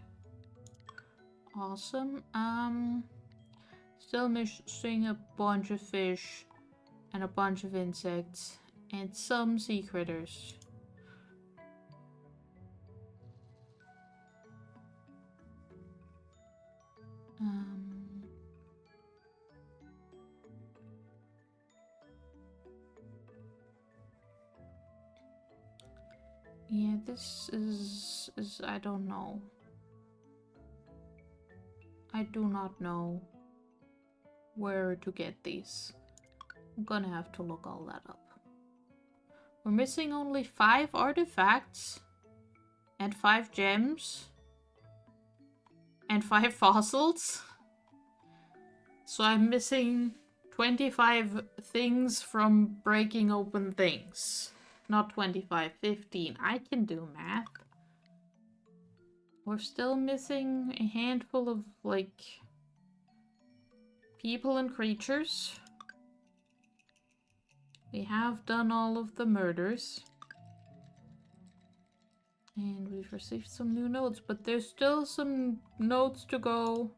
Awesome. Still missing a bunch of fish and a bunch of insects and some sea critters. Yeah, this is I don't know. I do not know where to get these. I'm gonna have to look all that up. We're missing only 5 artifacts and 5 gems and 5 fossils. So I'm missing 25 things from breaking open things. Not 25, 15. I can do math. We're still missing a handful of, like, people and creatures. We have done all of the murders. And we've received some new notes, but there's still some notes to go.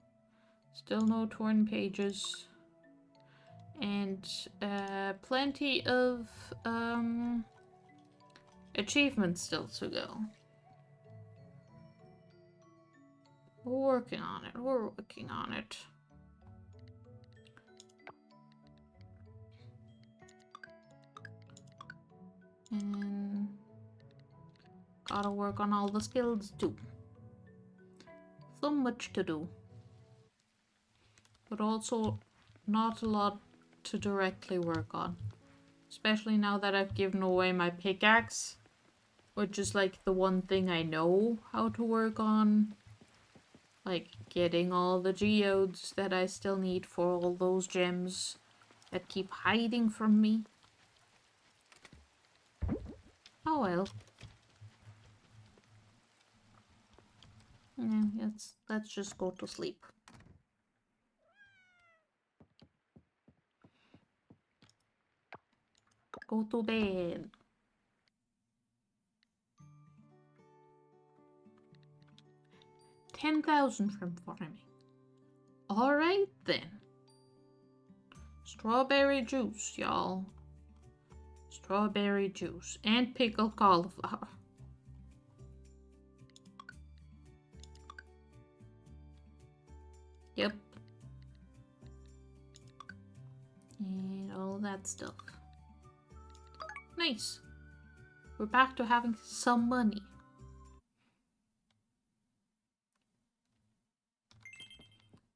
Still no torn pages. And plenty of achievements still to go. We're working on it. We're working on it. And gotta work on all the skills too. So much to do. But also not a lot to directly work on. Especially now that I've given away my pickaxe. Which is like the one thing I know how to work on. Like getting all the geodes that I still need for all those gems that keep hiding from me. Oh well. Yeah, let's just go to sleep. Go to bed. $10,000 from farming. Alright then. Strawberry juice, y'all. Strawberry juice. And pickled cauliflower. Yep. And all that stuff. Nice. We're back to having some money.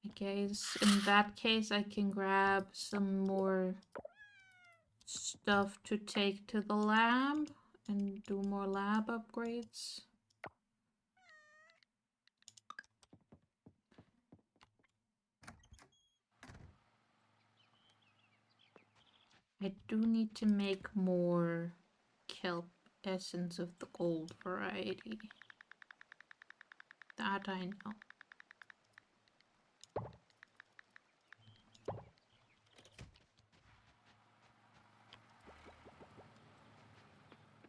I guess in that case I can grab some more stuff to take to the lab and do more lab upgrades. I do need to make more kelp essence of the gold variety. That I know.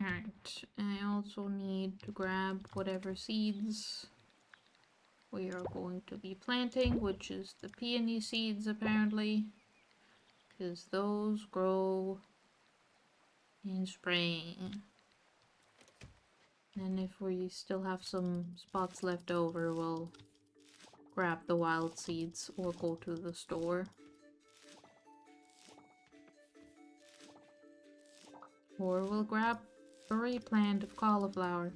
Alright, I also need to grab whatever seeds we are going to be planting, which is the peony seeds apparently. Because those grow in spring. And if we still have some spots left over, we'll grab the wild seeds or go to the store. Or we'll grab a replant of cauliflower.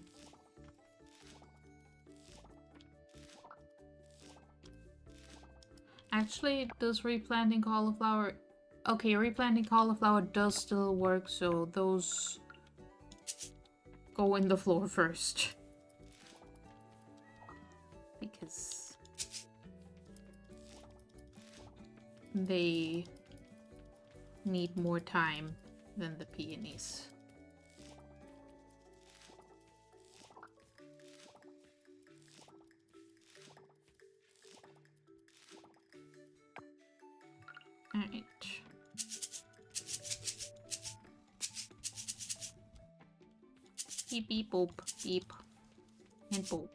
Actually, does replanting cauliflower Okay, replanting cauliflower does still work, so those go in the floor first. Because they need more time than the peonies. Alright. Beep beep boop beep and boop.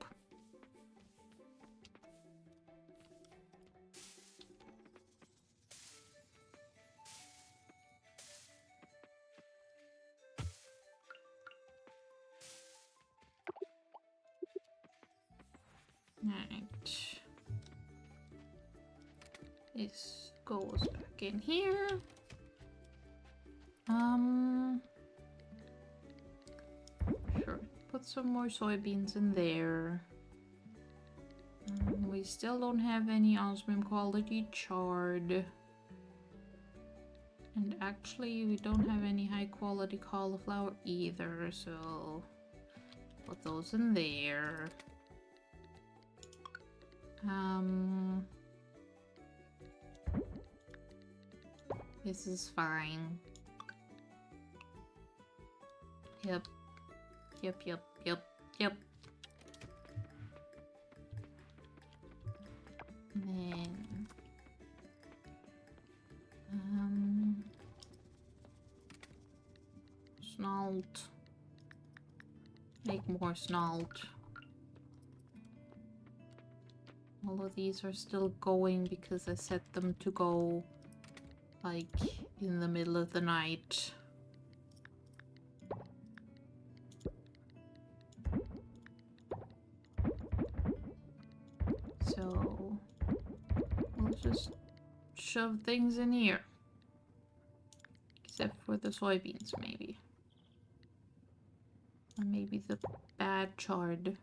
Alright. This goes back in here. Sure. Put some more soybeans in there. We still don't have any osmium quality chard. And actually, we don't have any high quality cauliflower either, so put those in there. This is fine. Yep. And then snalt. Make more snalt. All of these are still going because I set them to go like in the middle of the night. So we'll just shove things in here. Except for the soybeans, maybe. Or maybe the bad chard.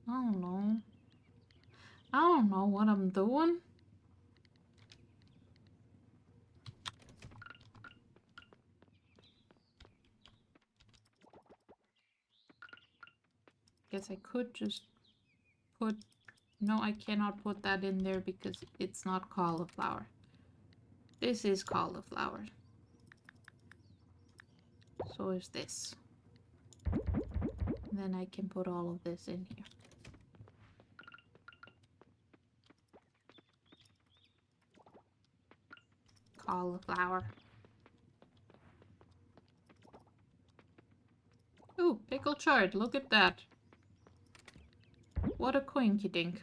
I don't know. I don't know what I'm doing. Guess I could just put... No, I cannot put that in there because it's not cauliflower. This is cauliflower. So is this. Then I can put all of this in here. Cauliflower. Ooh, pickle chard, look at that. What a coinky dink.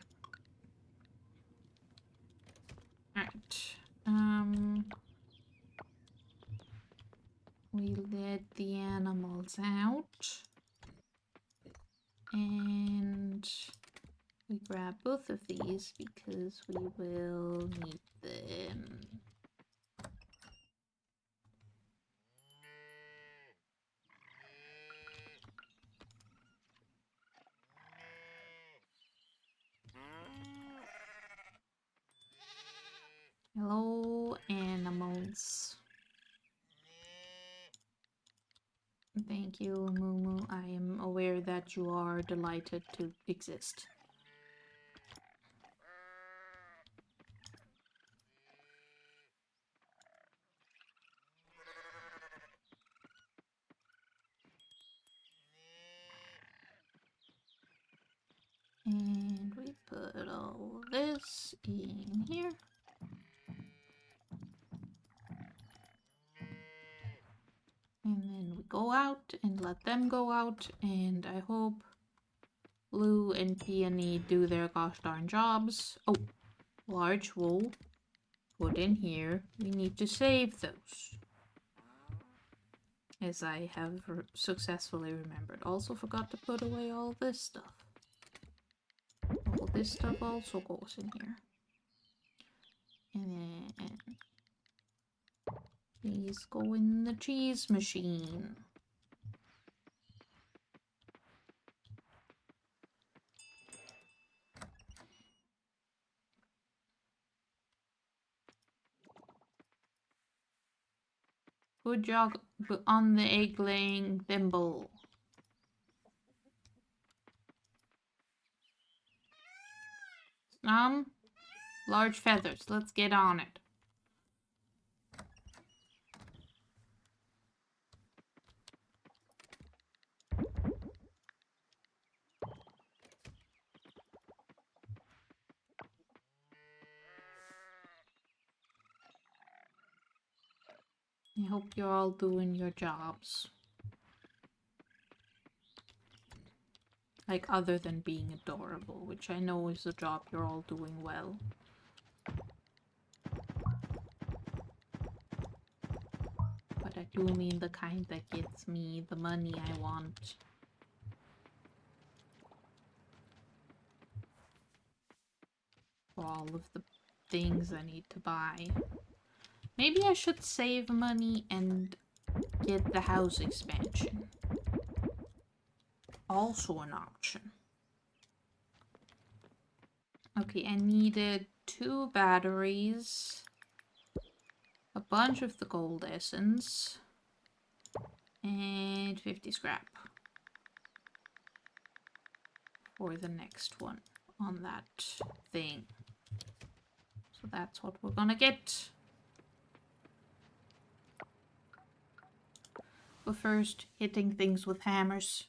Alright. We let the animals out. And we grab both of these because we will need them. Hello, animals. Thank you, Moo. I am aware that you are delighted to exist. And we put all this in here. And then we go out and let them go out, and I hope Blue and Peony do their gosh darn jobs. Oh, large wool. Put in here. We need to save those. As I have successfully remembered. Also forgot to put away all this stuff. All this stuff also goes in here. And then these go in the cheese machine. Good job on the egg-laying thimble. Large feathers. Let's get on it. I hope you're all doing your jobs. Like, other than being adorable, which I know is a job you're all doing well. But I do mean the kind that gets me the money I want. For all of the things I need to buy. Maybe I should save money and get the house expansion. Also an option. Okay, I needed 2 batteries, a bunch of the gold essence, and 50 scrap for the next one on that thing. So that's what we're gonna get. But first, hitting things with hammers.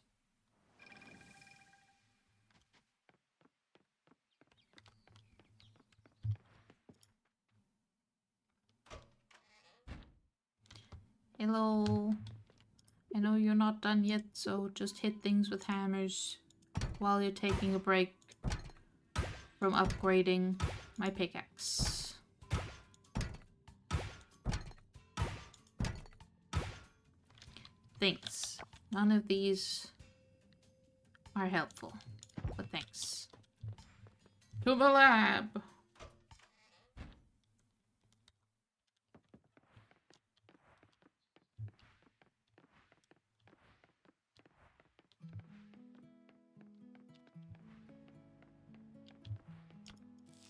Hello. I know you're not done yet, so just hit things with hammers while you're taking a break from upgrading my pickaxe. Thanks. None of these are helpful, but thanks. To the lab!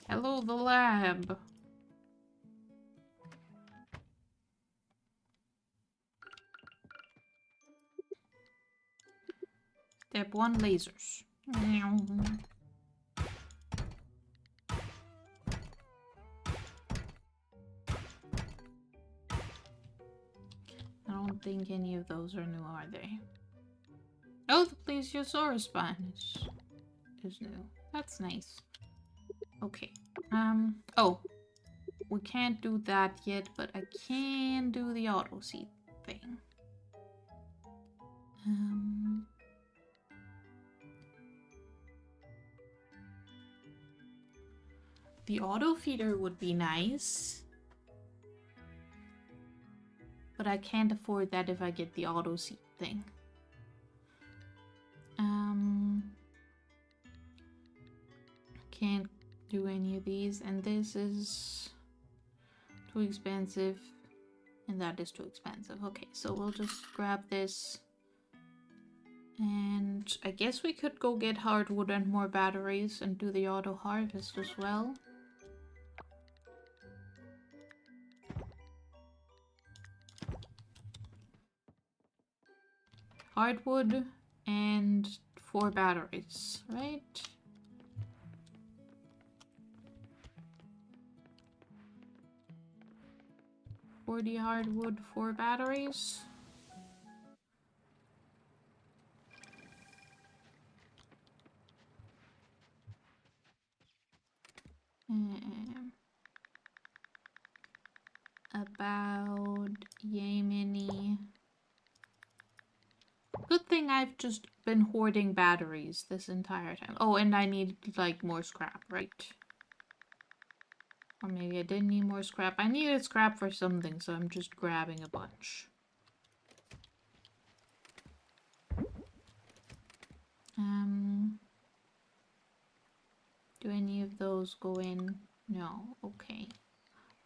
Hello, the lab! Step 1, lasers. I don't think any of those are new, are they? Oh, the plesiosaurus spine is new. That's nice. Okay. Oh. We can't do that yet, but I can do the auto seat thing. The auto feeder would be nice. But I can't afford that if I get the auto seat thing. Can't do any of these, and this is too expensive, and that is too expensive. Okay, so we'll just grab this, and I guess we could go get hardwood and more batteries and do the auto harvest as well. Hardwood and 4 batteries, right? The hardwood, 4 batteries. About yay many. Good thing I've just been hoarding batteries this entire time. Oh, and I need like more scrap, right? Or maybe I didn't need more scrap. I needed scrap for something, so I'm just grabbing a bunch. Do any of those go in? No. Okay.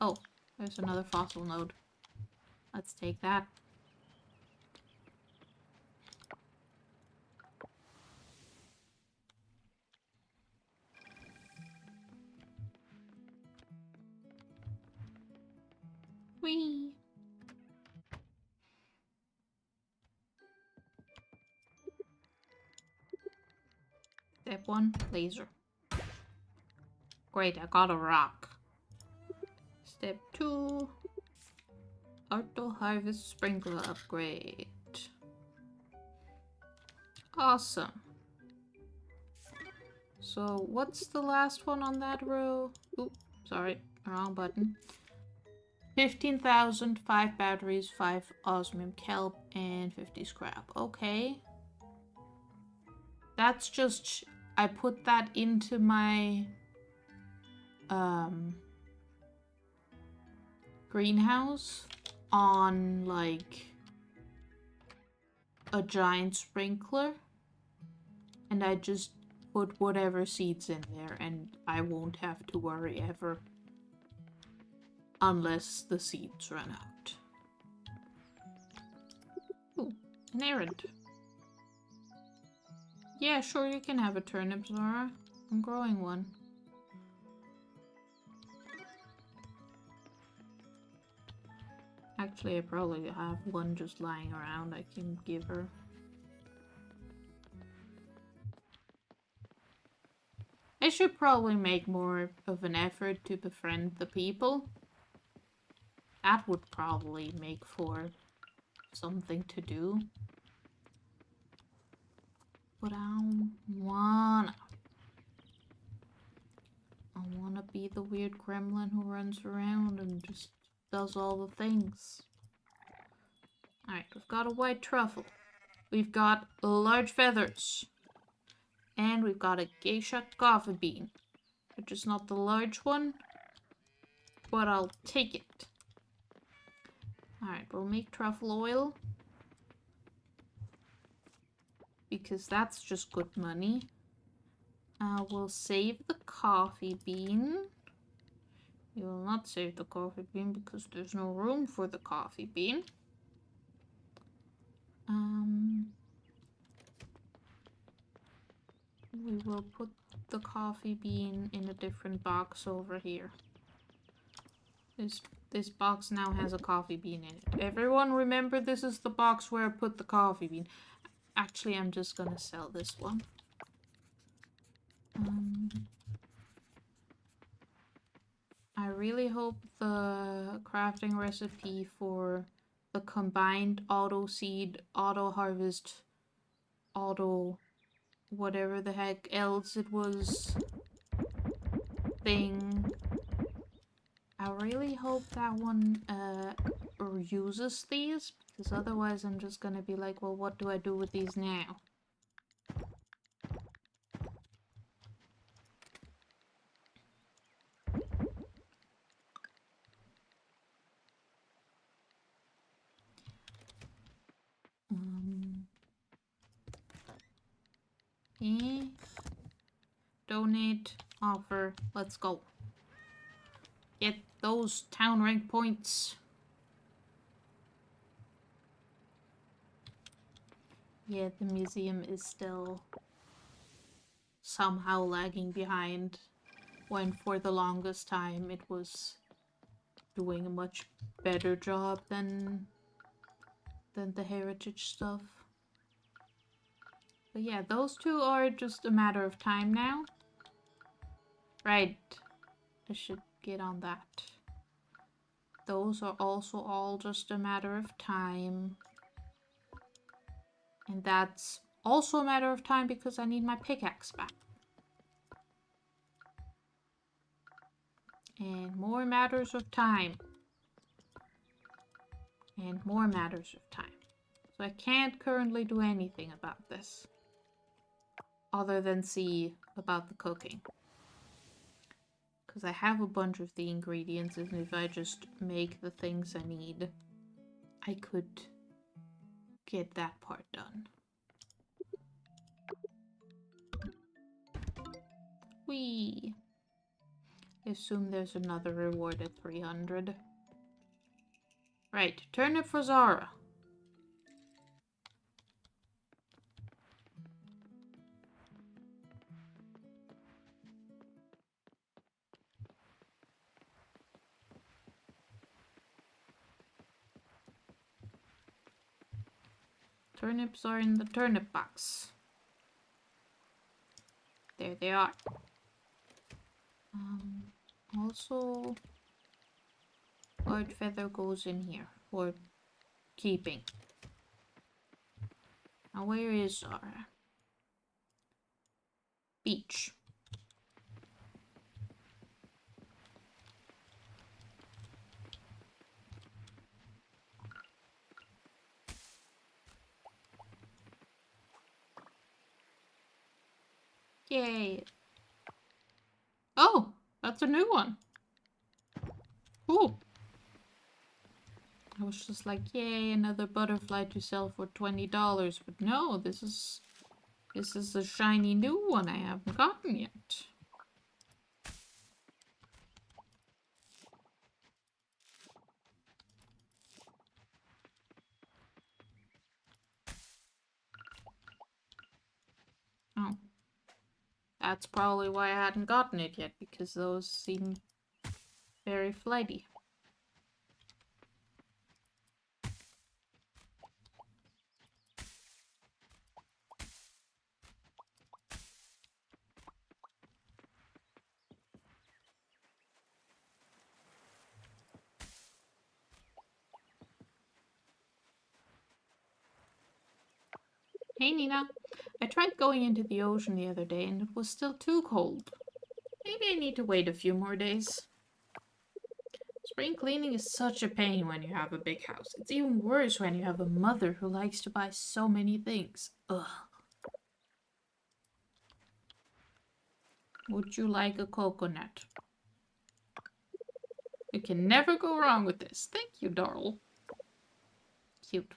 Oh, there's another fossil node. Let's take that. Whee! Step 1, laser. Great, I got a rock. Step 2, auto harvest sprinkler upgrade. Awesome. So what's the last one on that row? Oop, sorry, wrong button. 15,000, 5 batteries, 5 osmium kelp, and 50 scrap. Okay. That's just... I put that into my... greenhouse on, like... a giant sprinkler. And I just put whatever seeds in there, and I won't have to worry ever. Unless the seeds run out. Ooh, an errand. Yeah, sure, you can have a turnip, Zara. I'm growing one. Actually, I probably have one just lying around I can give her. I should probably make more of an effort to befriend the people. That would probably make for something to do. But I wanna be the weird gremlin who runs around and just does all the things. Alright, we've got a white truffle. We've got large feathers. And we've got a geisha coffee bean. Which is not the large one. But I'll take it. Alright, we'll make truffle oil. Because that's just good money. We'll save the coffee bean. We will not save the coffee bean because there's no room for the coffee bean. We will put the coffee bean in a different box over here. This box now has a coffee bean in it. Everyone remember this is the box where I put the coffee bean. Actually, I'm just gonna sell this one. I really hope the crafting recipe for the combined auto seed, auto harvest, auto whatever the heck else it was thing. I really hope that one uses these, because otherwise I'm just gonna be like, well, what do I do with these now? Okay. Donate, offer, let's go. Get those town rank points. Yeah, the museum is still somehow lagging behind, when for the longest time it was doing a much better job than the heritage stuff. But yeah, those two are just a matter of time now. Right, I should get on that. Those are also all just a matter of time. And that's also a matter of time because I need my pickaxe back. And more matters of time. And more matters of time. So I can't currently do anything about this. Other than see about the cooking. Because I have a bunch of the ingredients, and if I just make the things I need, I could get that part done. Whee! I assume there's another reward at 300. Right, turnip for Zara. Turnips are in the turnip box. There they are. Also, white feather goes in here for keeping. Now where is our beach? Yay. Oh, that's a new one. Ooh. I was just like, yay, another butterfly to sell for $20. But no, this is a shiny new one I haven't gotten yet. Oh. That's probably why I hadn't gotten it yet, because those seem very flighty. Hey Nina, I tried going into the ocean the other day and it was still too cold. Maybe I need to wait a few more days. Spring cleaning is such a pain when you have a big house. It's even worse when you have a mother who likes to buy so many things. Ugh. Would you like a coconut? You can never go wrong with this. Thank you, Darl. Cute.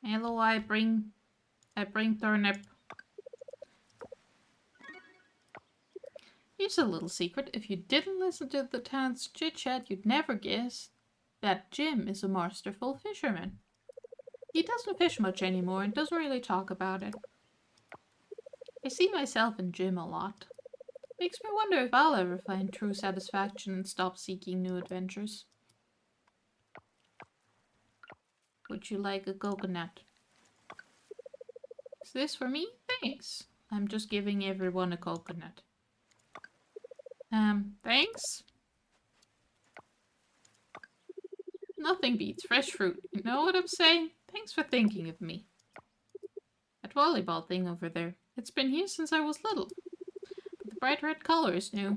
Hello, I bring turnip. Here's a little secret. If you didn't listen to the town's chit-chat, you'd never guess that Jim is a masterful fisherman. He doesn't fish much anymore and doesn't really talk about it. I see myself in Jim a lot. Makes me wonder if I'll ever find true satisfaction and stop seeking new adventures. Would you like a coconut? Is this for me? Thanks. I'm just giving everyone a coconut. Thanks? Nothing beats fresh fruit. You know what I'm saying? Thanks for thinking of me. That volleyball thing over there. It's been here since I was little. But the bright red color is new.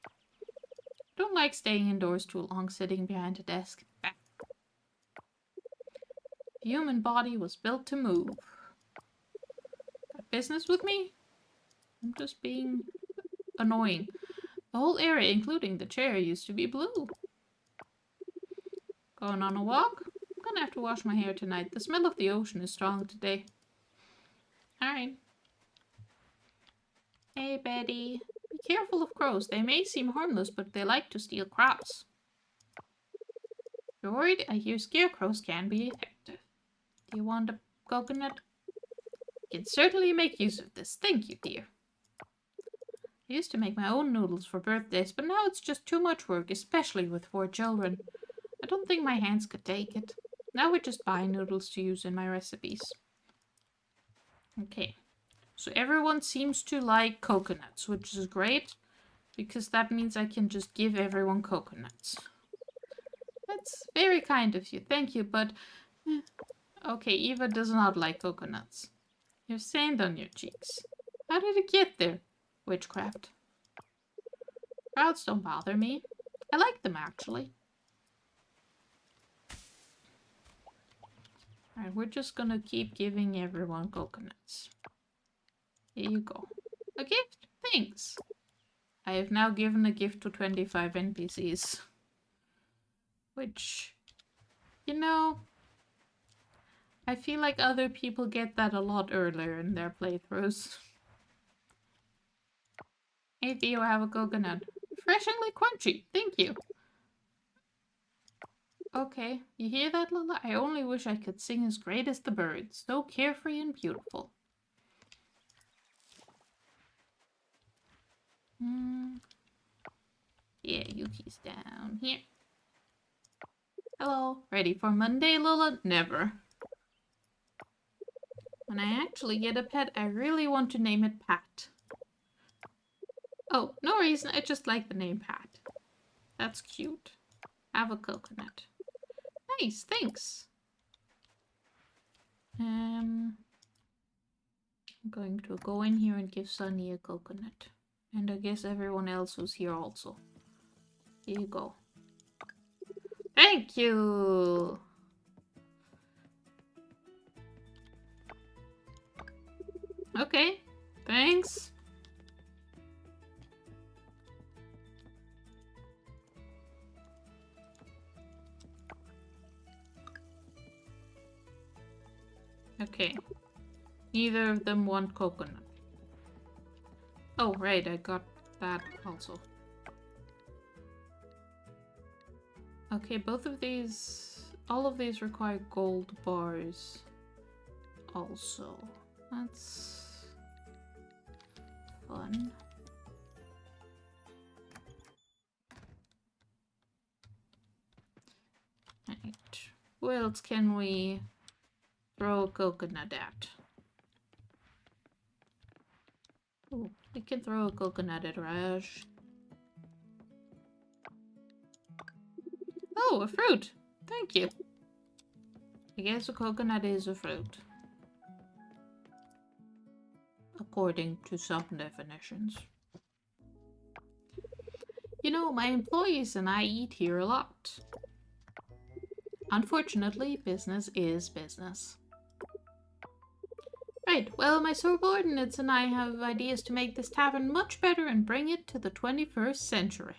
I don't like staying indoors too long sitting behind a desk. Bah. The human body was built to move. Got business with me? I'm just being annoying. The whole area, including the chair, used to be blue. Going on a walk? I'm gonna have to wash my hair tonight. The smell of the ocean is strong today. Alright. Hey, Betty. Be careful of crows. They may seem harmless, but they like to steal crops. You're worried? I hear scarecrows can be effective. Do you want a coconut? You can certainly make use of this. Thank you, dear. I used to make my own noodles for birthdays, but now it's just too much work, especially with 4 children. I don't think my hands could take it. Now we just buy noodles to use in my recipes. Okay. So everyone seems to like coconuts, which is great, because that means I can just give everyone coconuts. That's very kind of you, thank you, but... Okay, Eva does not like coconuts. You have sand on your cheeks. How did it get there? Witchcraft. Crowds don't bother me. I like them, actually. Alright, we're just gonna keep giving everyone coconuts. Here you go. A gift? Thanks. I have now given a gift to 25 NPCs. Which, you know, I feel like other people get that a lot earlier in their playthroughs. Hey Theo, have a coconut. Refreshingly crunchy, thank you. Okay, you hear that, Lila? I only wish I could sing as great as the birds. So carefree and beautiful. Yeah, Yuki's down here. Hello. Ready for Monday, Lila? Never. When I actually get a pet, I really want to name it Pat. Oh, no reason, I just like the name Pat. That's cute. Have a coconut. Nice, thanks. I'm going to go in here and give Sunny a coconut. And I guess everyone else who's here also. Here you go. Thank you! Okay, thanks. Okay. Neither of them want coconut. Oh, right, I got that also. Okay, both of these... all of these require gold bars also. That's fun. Right. Who else can we throw a coconut at? Oh, we can throw a coconut at Raj. Oh, a fruit! Thank you. I guess a coconut is a fruit. According to some definitions. You know, my employees and I eat here a lot. Unfortunately, business is business. Right, well, my subordinates and I have ideas to make this tavern much better and bring it to the 21st century.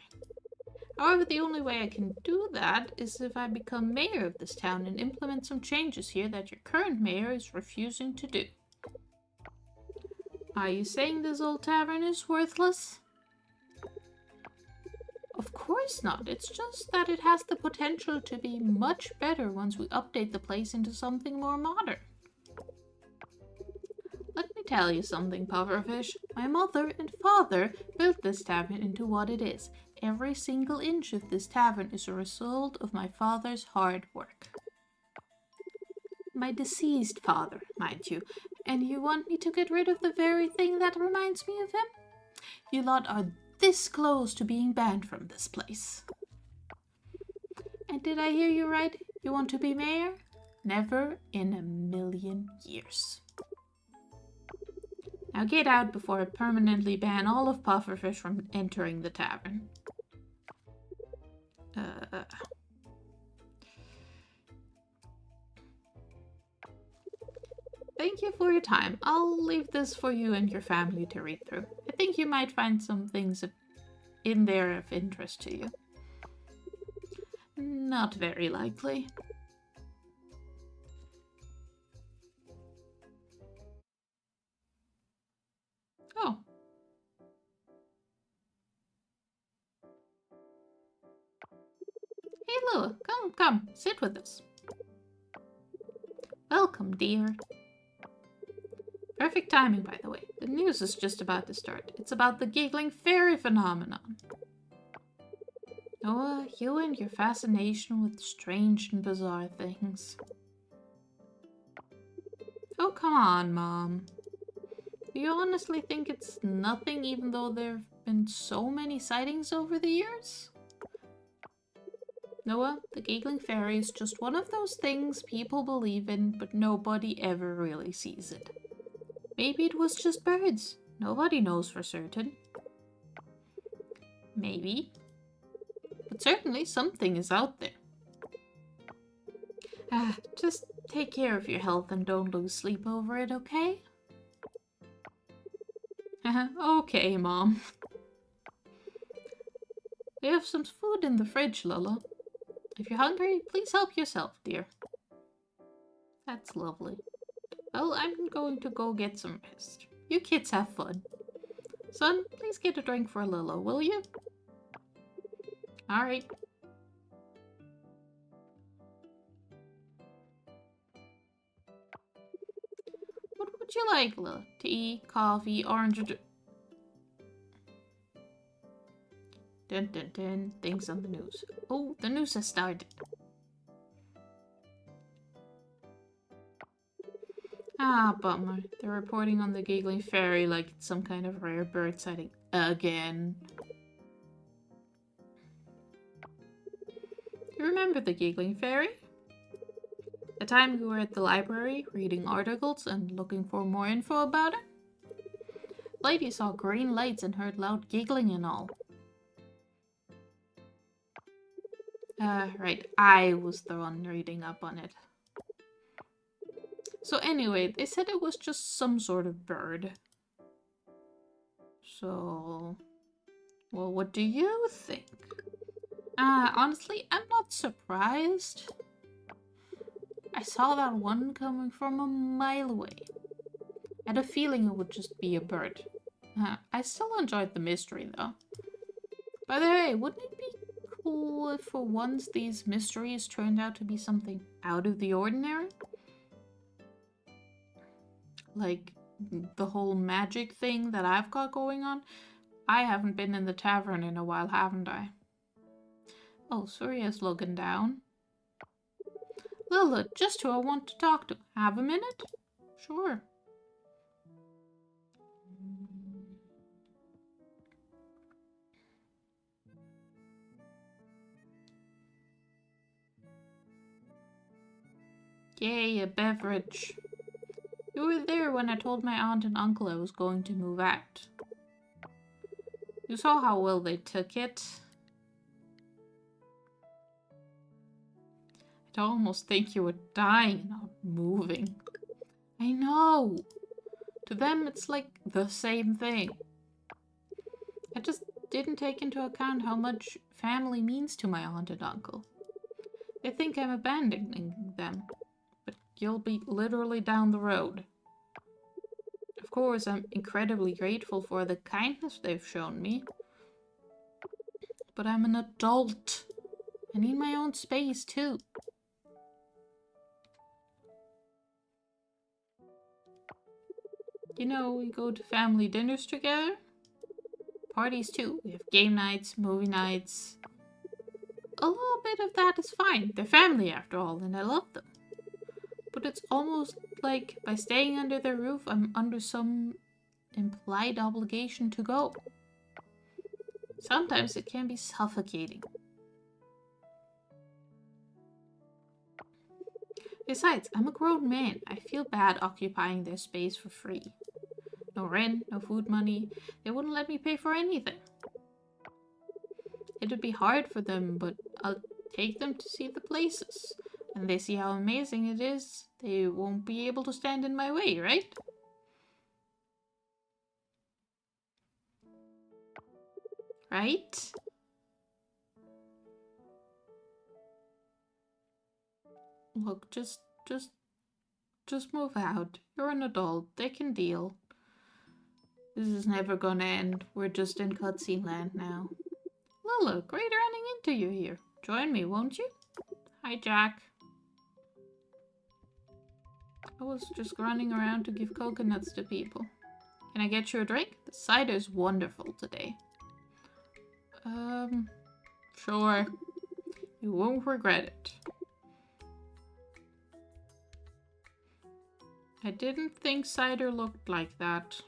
However, the only way I can do that is if I become mayor of this town and implement some changes here that your current mayor is refusing to do. Are you saying this old tavern is worthless? Of course not. It's just that it has the potential to be much better once we update the place into something more modern. Let me tell you something, Pufferfish. My mother and father built this tavern into what it is. Every single inch of this tavern is a result of my father's hard work. My deceased father, mind you. And you want me to get rid of the very thing that reminds me of him? You lot are this close to being banned from this place. And did I hear you right? You want to be mayor? Never in a million years. Now get out before I permanently ban all of Pufferfish from entering the tavern. Thank you for your time. I'll leave this for you and your family to read through. I think you might find some things in there of interest to you. Not very likely. Oh. Hey Lua, come, sit with us. Welcome, dear. Perfect timing, by the way. The news is just about to start. It's about the giggling fairy phenomenon. Noah, you and your fascination with strange and bizarre things. Oh, come on, Mom. Do you honestly think it's nothing even though there have been so many sightings over the years? Noah, the giggling fairy is just one of those things people believe in, but nobody ever really sees it. Maybe it was just birds. Nobody knows for certain. Maybe. But certainly something is out there. Just take care of your health and don't lose sleep over it, okay? Okay, Mom. We have some food in the fridge, Lula. If you're hungry, please help yourself, dear. That's lovely. Well, I'm going to go get some rest. You kids have fun. Son, please get a drink for Lilo, will you? Alright. What would you like, Lila? Tea, coffee, orange juice? Dun dun dun, things on the news. Oh, the news has started. Ah, bummer. They're reporting on the giggling fairy like it's some kind of rare bird sighting again. You remember the giggling fairy? The time we were at the library reading articles and looking for more info about it? Lady saw green lights and heard loud giggling and all. Right, I was the one reading up on it. So anyway, they said it was just some sort of bird. So, well, what do you think? Honestly, I'm not surprised. I saw that one coming from a mile away. I had a feeling it would just be a bird. I still enjoyed the mystery, though. By the way, wouldn't it be cool if for once these mysteries turned out to be something out of the ordinary? Like the whole magic thing that I've got going on? I haven't been in the tavern in a while, haven't I? Oh, Surya's looking down. Lilith, just who I want to talk to. Have a minute? Sure. Yay, a beverage. You were there when I told my aunt and uncle I was going to move out. You saw how well they took it. I'd almost think you were dying, not moving. I know. To them, it's like the same thing. I just didn't take into account how much family means to my aunt and uncle. They think I'm abandoning them, but you'll be literally down the road. Of course, I'm incredibly grateful for the kindness they've shown me. But I'm an adult. I need my own space, too. You know, we go to family dinners together. Parties, too. We have game nights, movie nights. A little bit of that is fine. They're family, after all, and I love them. But it's almost like by staying under their roof, I'm under some implied obligation to go. Sometimes it can be suffocating. Besides, I'm a grown man. I feel bad occupying their space for free. No rent, no food money. They wouldn't let me pay for anything. It would be hard for them, but I'll take them to see the places. And they see how amazing it is, they won't be able to stand in my way, right? Right? Look, just move out. You're an adult. They can deal. This is never gonna end. We're just in cutscene land now. Lila, great running into you here. Join me, won't you? Hi, Jack. I was just running around to give coconuts to people. Can I get you a drink? The cider's wonderful today. Sure. You won't regret it. I didn't think cider looked like that.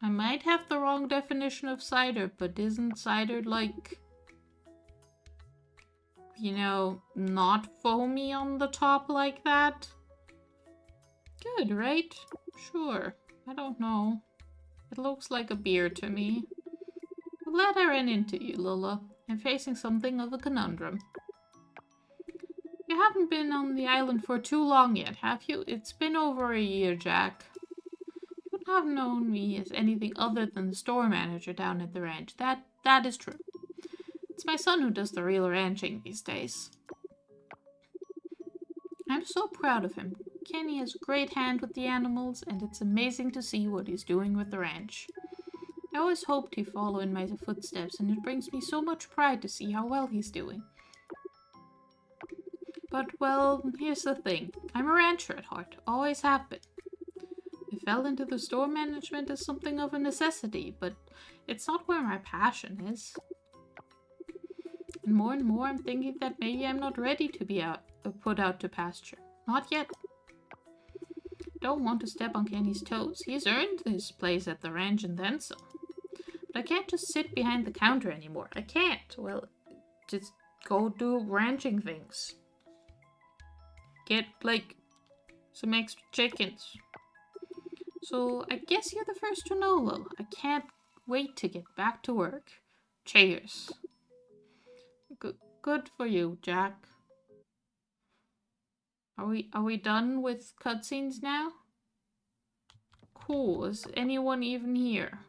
I might have the wrong definition of cider, but isn't cider like, you know, not foamy on the top like that? Good, right? Sure. I don't know. It looks like a beer to me. I'm glad I ran into you, Lila. I'm facing something of a conundrum. You haven't been on the island for too long yet, have you? It's been over a year, Jack. You wouldn't have known me as anything other than the store manager down at the ranch. That is true. It's my son who does the real ranching these days. I'm so proud of him. Kenny has a great hand with the animals, and it's amazing to see what he's doing with the ranch. I always hoped he'd follow in my footsteps, and it brings me so much pride to see how well he's doing. But, well, here's the thing. I'm a rancher at heart. Always have been. I fell into the store management as something of a necessity, but it's not where my passion is. And more I'm thinking that maybe I'm not ready to be put out to pasture. Not yet. don't want to step on Kenny's toes. He's earned his place at the ranch and then some. But I can't just sit behind the counter anymore. I can't. Well, just go do ranching things. Get, like, some extra chickens. So I guess you're the first to know, Lil. I can't wait to get back to work. Cheers. Good for you, Jack. Are we done with cutscenes now? Cool. Is anyone even here?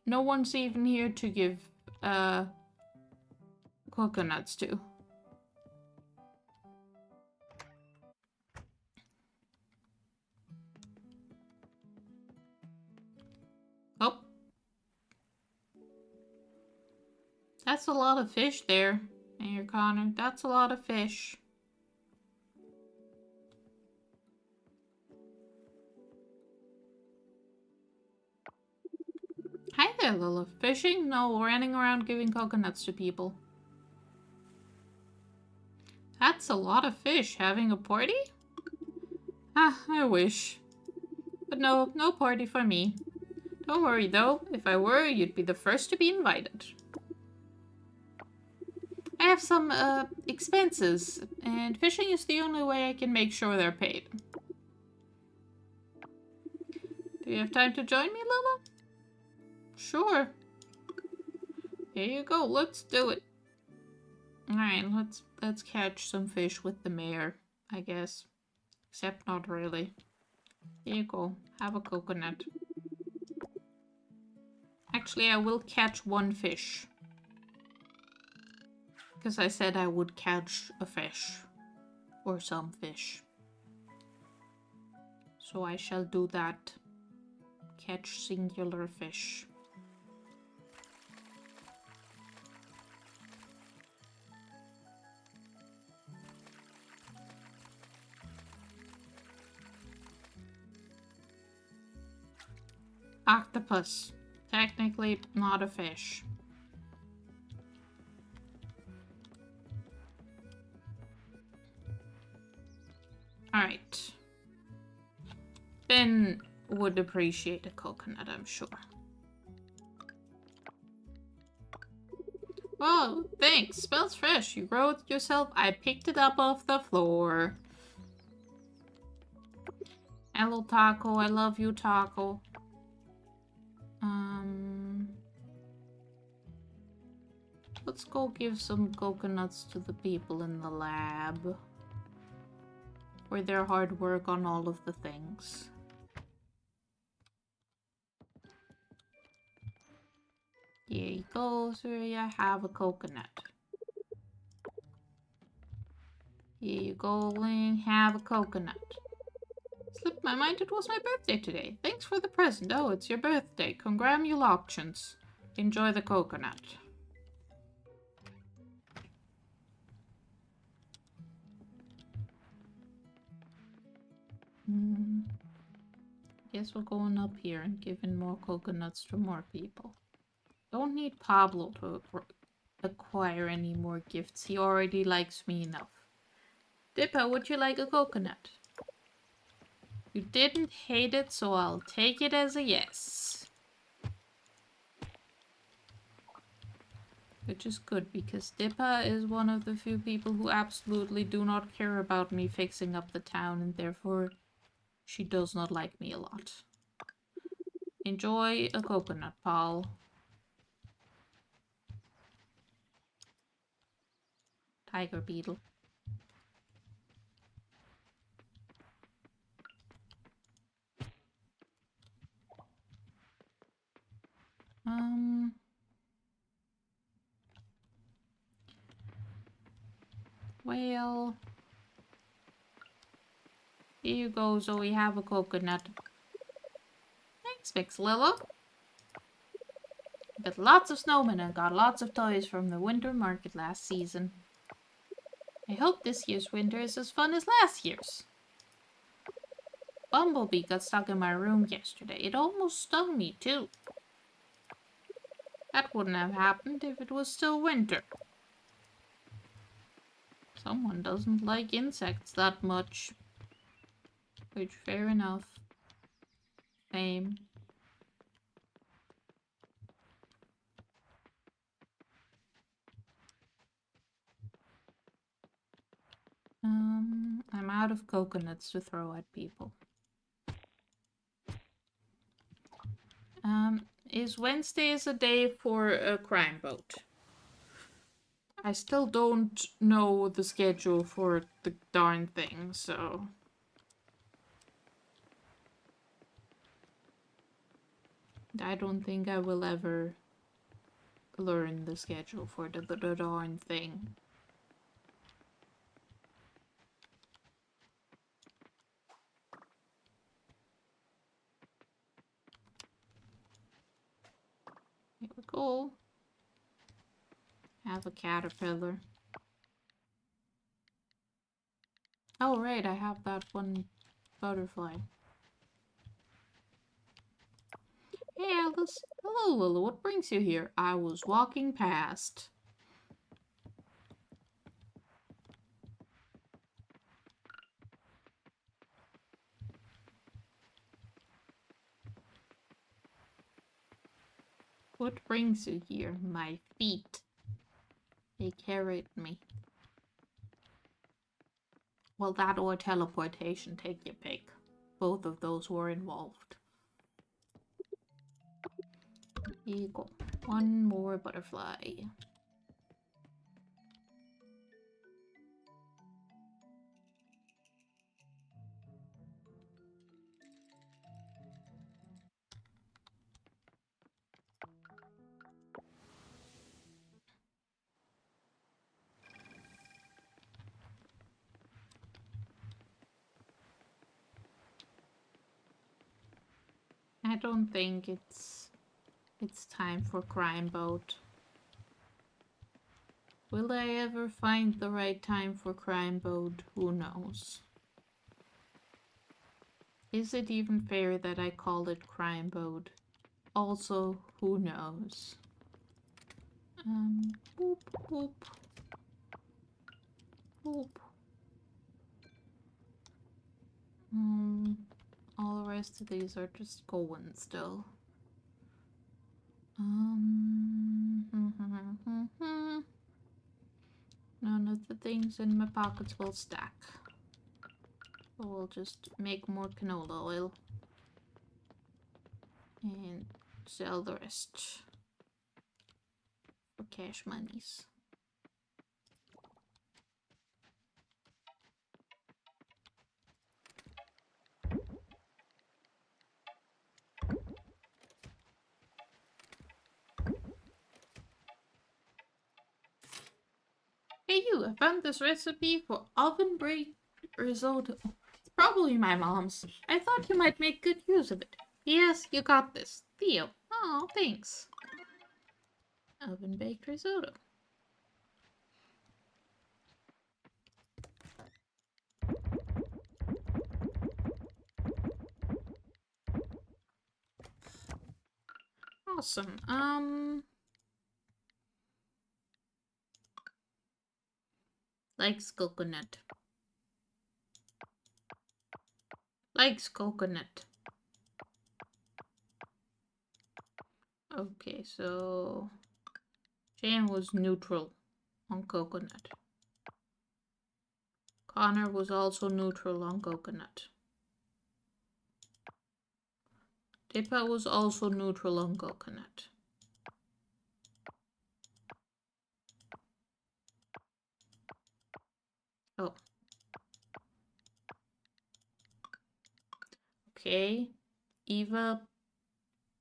No one's even here to give coconuts to. Oh. That's a lot of fish there, Mayor Connor. That's a lot of fish. Hi there, Lila. Fishing? No, running around giving coconuts to people. That's a lot of fish. Having a party? Ah, I wish. But no party for me. Don't worry though, if I were, you'd be the first to be invited. I have some, expenses, and fishing is the only way I can make sure they're paid. Do you have time to join me, Lila? Sure. Here you go, let's do it. Alright, let's catch some fish with the mayor, I guess. Except not really. Here you go, have a coconut. Actually, I will catch one fish. Because I said I would catch a fish. Or some fish. So I shall do that. Catch singular fish. Octopus. Technically not a fish. Alright. Ben would appreciate a coconut, I'm sure. Oh, thanks. Smells fresh. You grow it yourself? I picked it up off the floor. Hello, Taco. I love you, Taco. Let's go give some coconuts to the people in the lab. For their hard work on all of the things. Here you go, Surya. Have a coconut. Here you go, Ling. Have a coconut. Slipped my mind, it was my birthday today. Thanks for the present. Oh, it's your birthday. Congratulations. Enjoy the coconut. Guess we're going up here and giving more coconuts to more people. Don't need Pablo to acquire any more gifts. He already likes me enough. Dippa, would you like a coconut? You didn't hate it, so I'll take it as a yes. Which is good, because Dippa is one of the few people who absolutely do not care about me fixing up the town, and therefore she does not like me a lot. Enjoy a coconut, Paul. Tiger beetle. Well, here you go, Zoe. Have a coconut. Thanks, Mixlilla. Got lots of snowmen and got lots of toys from the winter market last season. I hope this year's winter is as fun as last year's. Bumblebee got stuck in my room yesterday. It almost stung me, too. That wouldn't have happened if it was still winter. Someone doesn't like insects that much. Which, fair enough. Same. I'm out of coconuts to throw at people. Is Wednesday a day for a crime boat? I still don't know the schedule for the darn thing, so... I don't think I will ever learn the schedule for the darn thing. Here we go. Have a caterpillar. Oh right, I have that one butterfly. Hey Alice. Hello Lulu, what brings you here? I was walking past. What brings you here? My feet. They carried me. Well, that or teleportation, take your pick. Both of those were involved. Here you go. One more butterfly. I don't think it's time for crime boat. Will I ever find the right time for crime boat? Who knows? Is it even fair that I call it crime boat? Also, who knows? Boop, boop. Boop. All the rest of these are just going still. None of the things in my pockets will stack. So we'll just make more canola oil. And sell the rest for cash monies. Hey you, I found this recipe for oven baked risotto. It's probably my mom's. I thought you might make good use of it. Yes, you got this. Theo. Oh, thanks. Oven baked risotto. Awesome. Likes coconut. Likes coconut. Okay, so Jan was neutral on coconut. Connor was also neutral on coconut. Dippa was also neutral on coconut. Oh. Okay. Eva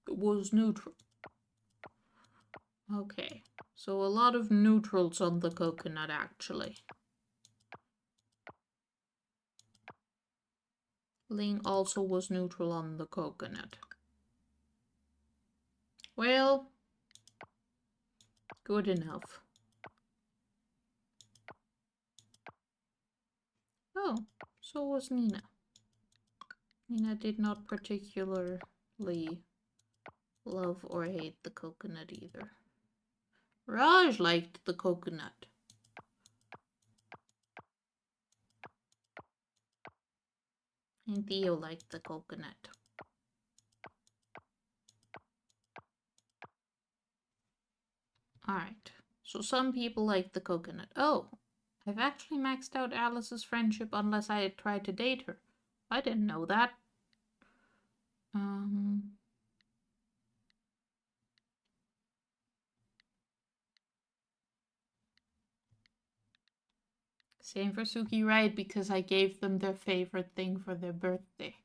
was neutral. Okay. So a lot of neutrals on the coconut, actually. Ling also was neutral on the coconut. Well, good enough. Oh, so was Nina. Nina did not particularly love or hate the coconut either. Raj liked the coconut. And Theo liked the coconut. Alright, so some people like the coconut. Oh, I've actually maxed out Alice's friendship unless I had tried to date her. I didn't know that. Same for Suki, right? Because I gave them their favorite thing for their birthday.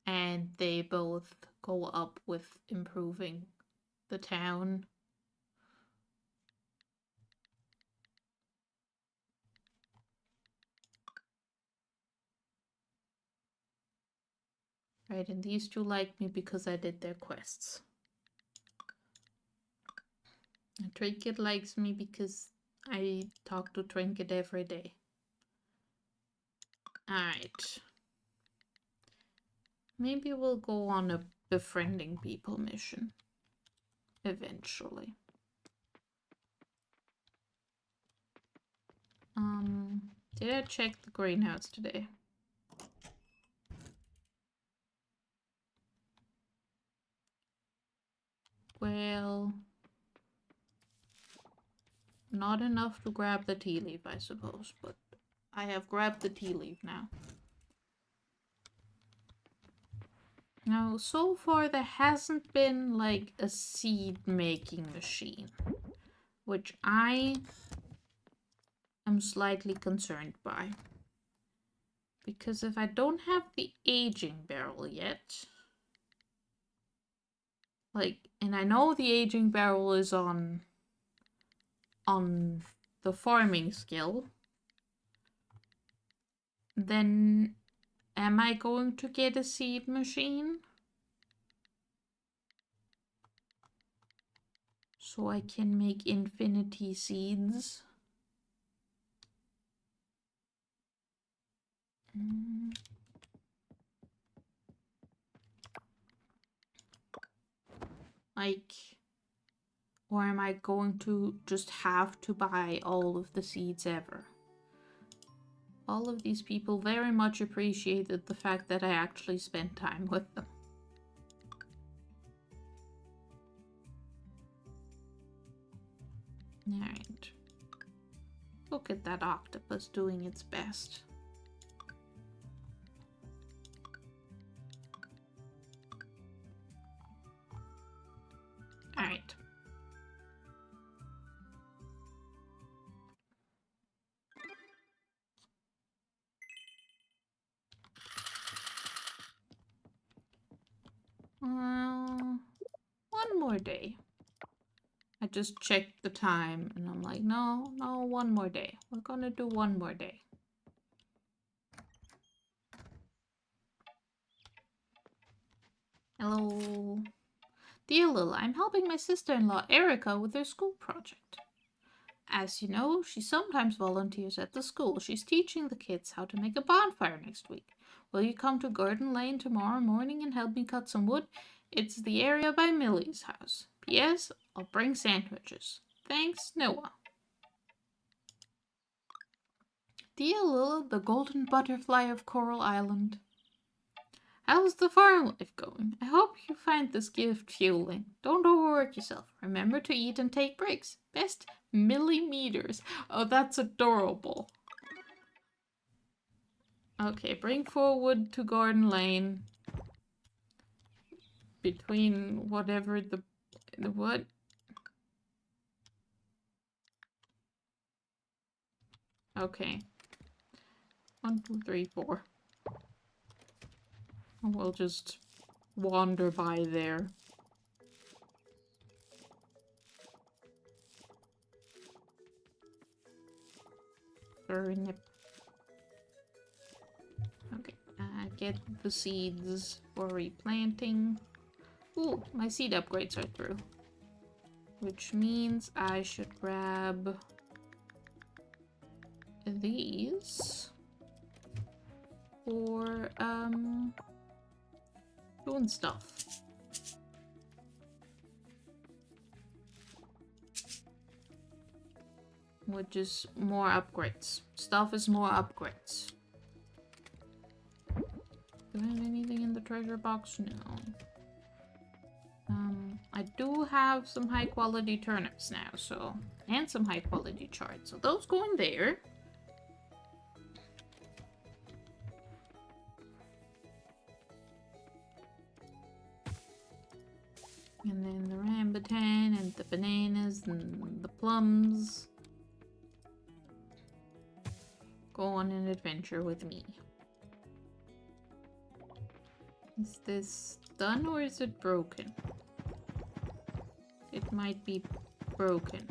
And they both go up with improving the town. Right, and these two like me because I did their quests. And Trinket likes me because I talk to Trinket every day. Alright. Maybe we'll go on a befriending people mission. Eventually. Did I check the greenhouse today? Well, not enough to grab the tea leaf, I suppose, but I have grabbed the tea leaf now. Now, so far there hasn't been like a seed making machine, which I am slightly concerned by. Because if I don't have the aging barrel yet, like, and I know the aging barrel is on the farming skill, then am I going to get a seed machine? So I can make infinity seeds. Like, or am I going to just have to buy all of the seeds ever? All of these people very much appreciated the fact that I actually spent time with them. Alright. Look at that octopus doing its best. Alright. Well, one more day. I just checked the time and I'm like, no, one more day. We're gonna do one more day. Hello. Dear Lil, I'm helping my sister-in-law Erica with her school project. As you know, she sometimes volunteers at the school. She's teaching the kids how to make a bonfire next week. Will you come to Garden Lane tomorrow morning and help me cut some wood? It's the area by Millie's house. P.S. I'll bring sandwiches. Thanks, Noah. Dear Lil, the golden butterfly of Coral Island. How's the farm life going? I hope you find this gift fueling. Don't overwork yourself. Remember to eat and take breaks. Best, millimeters. Oh, that's adorable. Okay, bring forward to Garden Lane. Between whatever the what? Okay. 1, 2, 3, 4. We'll just wander by there. Turnip. Okay, get the seeds for replanting. Ooh, my seed upgrades are through. Which means I should grab these for, doing stuff. Which is more upgrades. Stuff is more upgrades. Do I have anything in the treasure box? No. I do have some high quality turnips now, so, and some high quality charts, so those go in there. And then the rambutan and the bananas and the plums. Go on an adventure with me. Is this done or is it broken? It might be broken.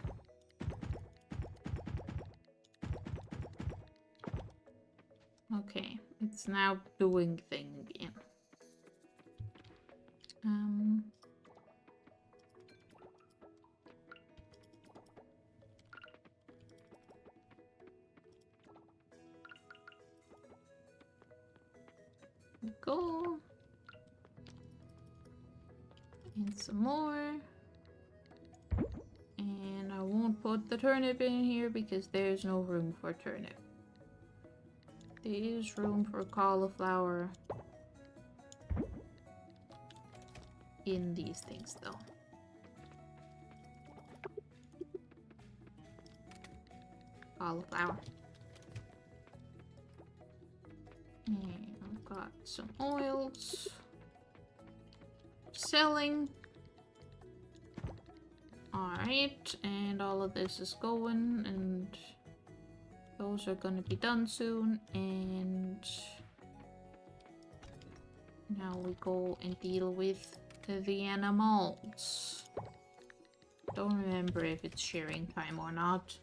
Okay, it's now doing thing again. Go. And some more. And I won't put the turnip in here because there's no room for turnip. There is room for cauliflower in these things though. Cauliflower. And I've got some oils. Selling. Alright, and all of this is going, and those are gonna be done soon, and now we go and deal with the animals. Don't remember if it's shearing time or not.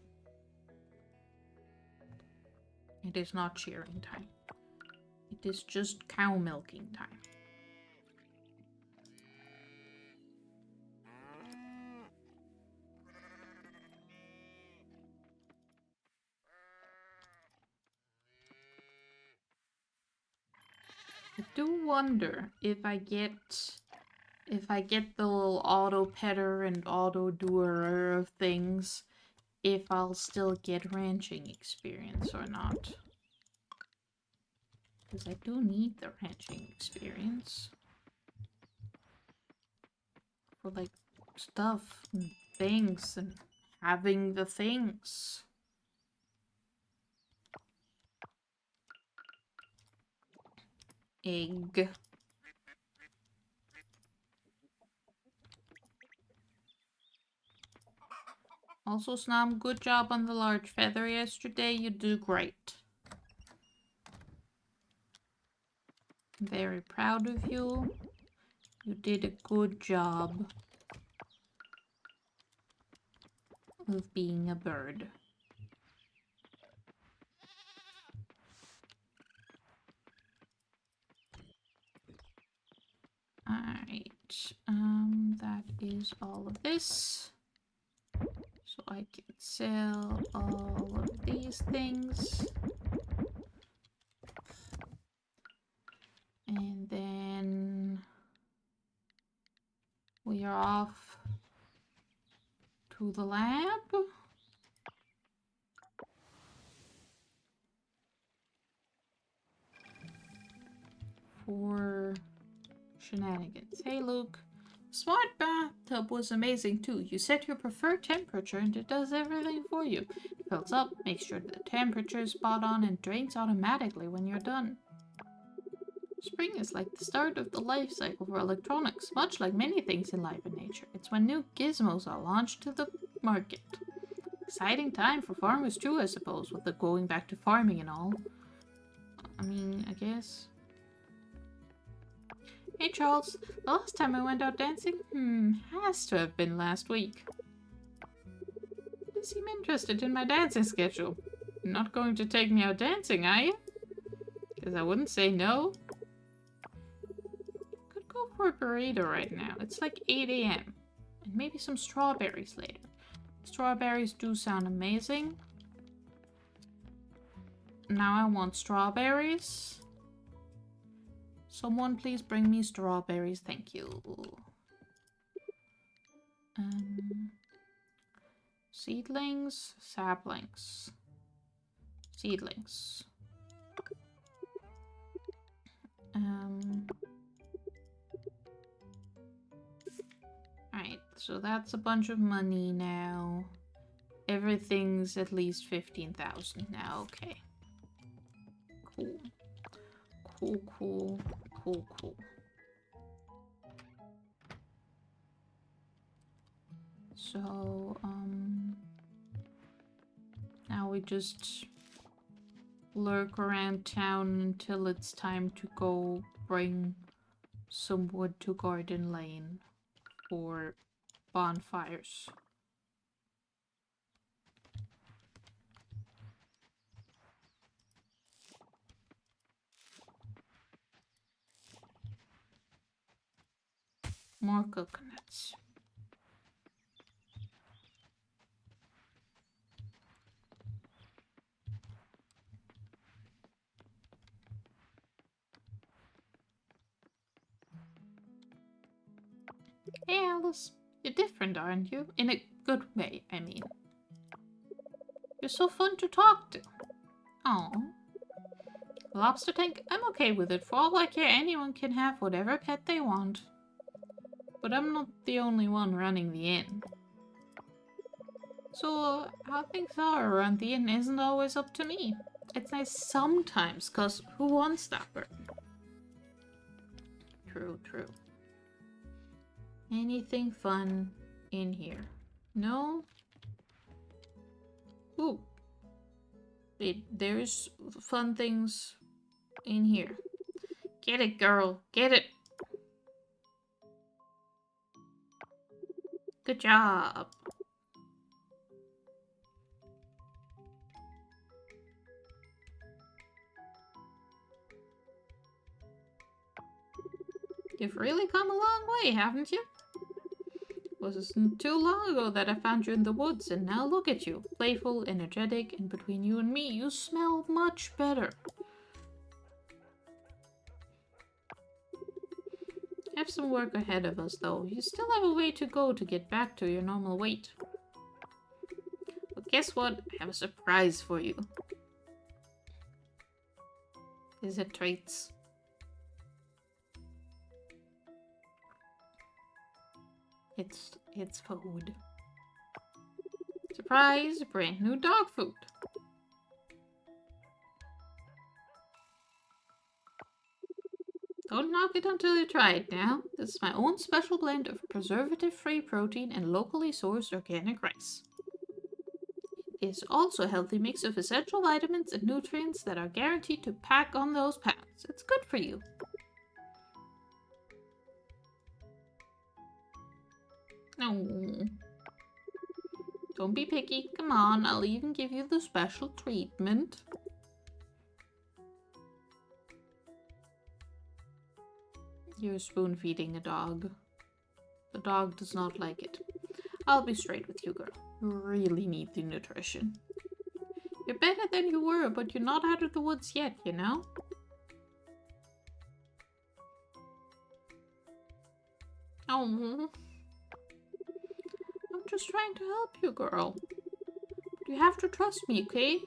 It is not shearing time. It is just cow milking time. I do wonder if I get the little auto petter and auto doer of things, if I'll still get ranching experience or not. Because I do need the ranching experience. For like stuff and things and having the things. Egg. Also, Snom, good job on the large feather yesterday. You do great. I'm very proud of you. You did a good job of being a bird. Alright, that is all of this. So I can sell all of these things. And then we are off to the lab. For shenanigans. Hey Luke. Smart bathtub was amazing too. You set your preferred temperature and it does everything for you. It fills up, makes sure the temperature is spot on, and drains automatically when you're done. Spring is like the start of the life cycle for electronics, much like many things in life and nature. It's when new gizmos are launched to the market. Exciting time for farmers too, I suppose, with the going back to farming and all. I mean, I guess. Hey Charles, the last time I went out dancing? Has to have been last week. You seem interested in my dancing schedule. You're not going to take me out dancing, are you? Because I wouldn't say no. Could go for a burrito right now. It's like 8 AM. And maybe some strawberries later. Strawberries do sound amazing. Now I want strawberries. Someone please bring me strawberries, thank you. Seedlings, saplings. Seedlings. Alright, so that's a bunch of money now. Everything's at least 15,000 now, okay. Cool. Cool, cool, cool, cool. So, now we just lurk around town until it's time to go bring some wood to Garden Lane for bonfires. More coconuts. Hey Alice, you're different, aren't you? In a good way, I mean. You're so fun to talk to. Oh. Lobster tank? I'm okay with it. For all I care, anyone can have whatever pet they want. But I'm not the only one running the inn. So, how things are around the inn isn't always up to me. It's nice sometimes, cause who wants that burden? True, true. Anything fun in here? No? Ooh. There's fun things in here. Get it, girl. Get it. Good job. You've really come a long way, haven't you? Wasn't too long ago that I found you in the woods, and now look at you. Playful, energetic, and between you and me, you smell much better. Have some work ahead of us, though. You still have a way to go to get back to your normal weight. But guess what? I have a surprise for you. Is it treats? It's food. Surprise! Brand new dog food. Don't knock it until you try it now. This is my own special blend of preservative-free protein and locally sourced organic rice. It is also a healthy mix of essential vitamins and nutrients that are guaranteed to pack on those pounds. It's good for you. No. Don't be picky. Come on, I'll even give you the special treatment. You're spoon feeding a dog. The dog does not like it. I'll be straight with you, girl. You really need the nutrition. You're better than you were, but you're not out of the woods yet, you know? Oh. I'm just trying to help you, girl. But you have to trust me, okay?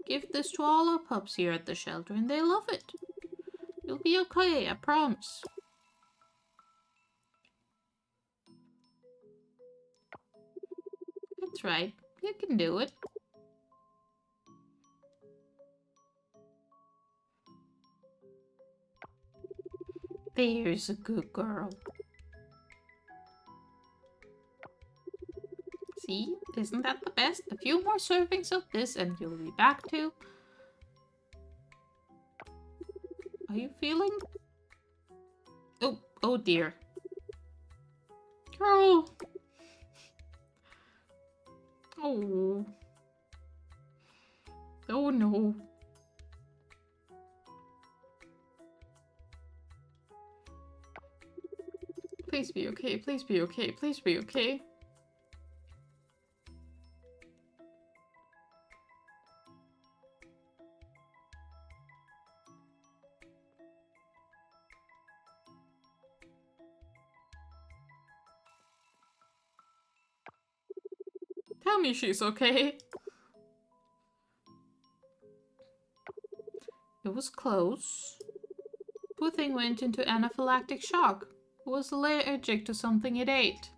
Give this to all our pups here at the shelter, and they love it. You'll be okay, I promise. That's right. You can do it. There's a good girl. See? Isn't that the best? A few more servings of this and you'll be back to... Are you feeling... Oh dear. Girl! Oh. Oh no. Please be okay, please be okay, please be okay. Tell me she's okay. It was close. poor thing went into anaphylactic shock. It was allergic to something it ate.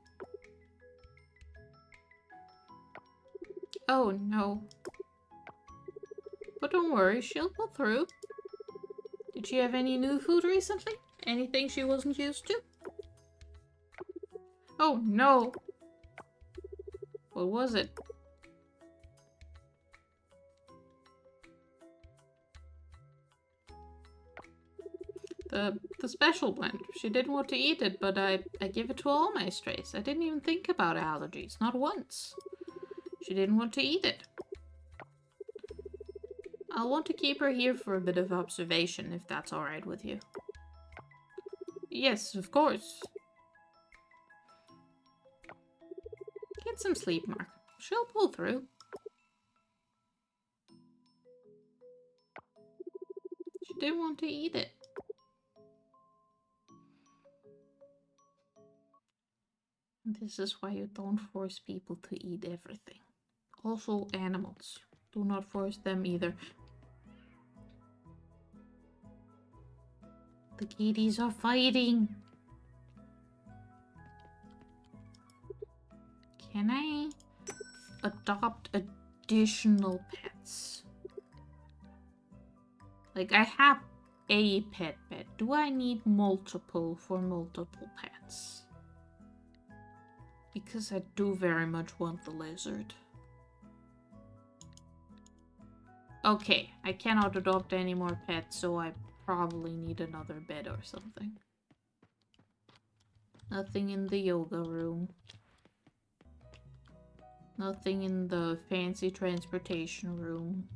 Oh no. But don't worry, she'll pull through. Did she have any new food recently? Anything she wasn't used to? Oh no. What was it? The special blend. She didn't want to eat it, but I give it to all my strays. I didn't even think about allergies, not once. She didn't want to eat it. I'll want to keep her here for a bit of observation, if that's alright with you. Yes, of course. Get some sleep, Mark. She'll pull through. She didn't want to eat it. This is why you don't force people to eat everything. Also animals. Do not force them either. The kitties are fighting. Can I adopt additional pets? Like, I have a pet. Do I need multiple for multiple pets? Because I do very much want the lizard. Okay, I cannot adopt any more pets, so I probably need another bed or something. Nothing in the yoga room. Nothing in the fancy transportation room.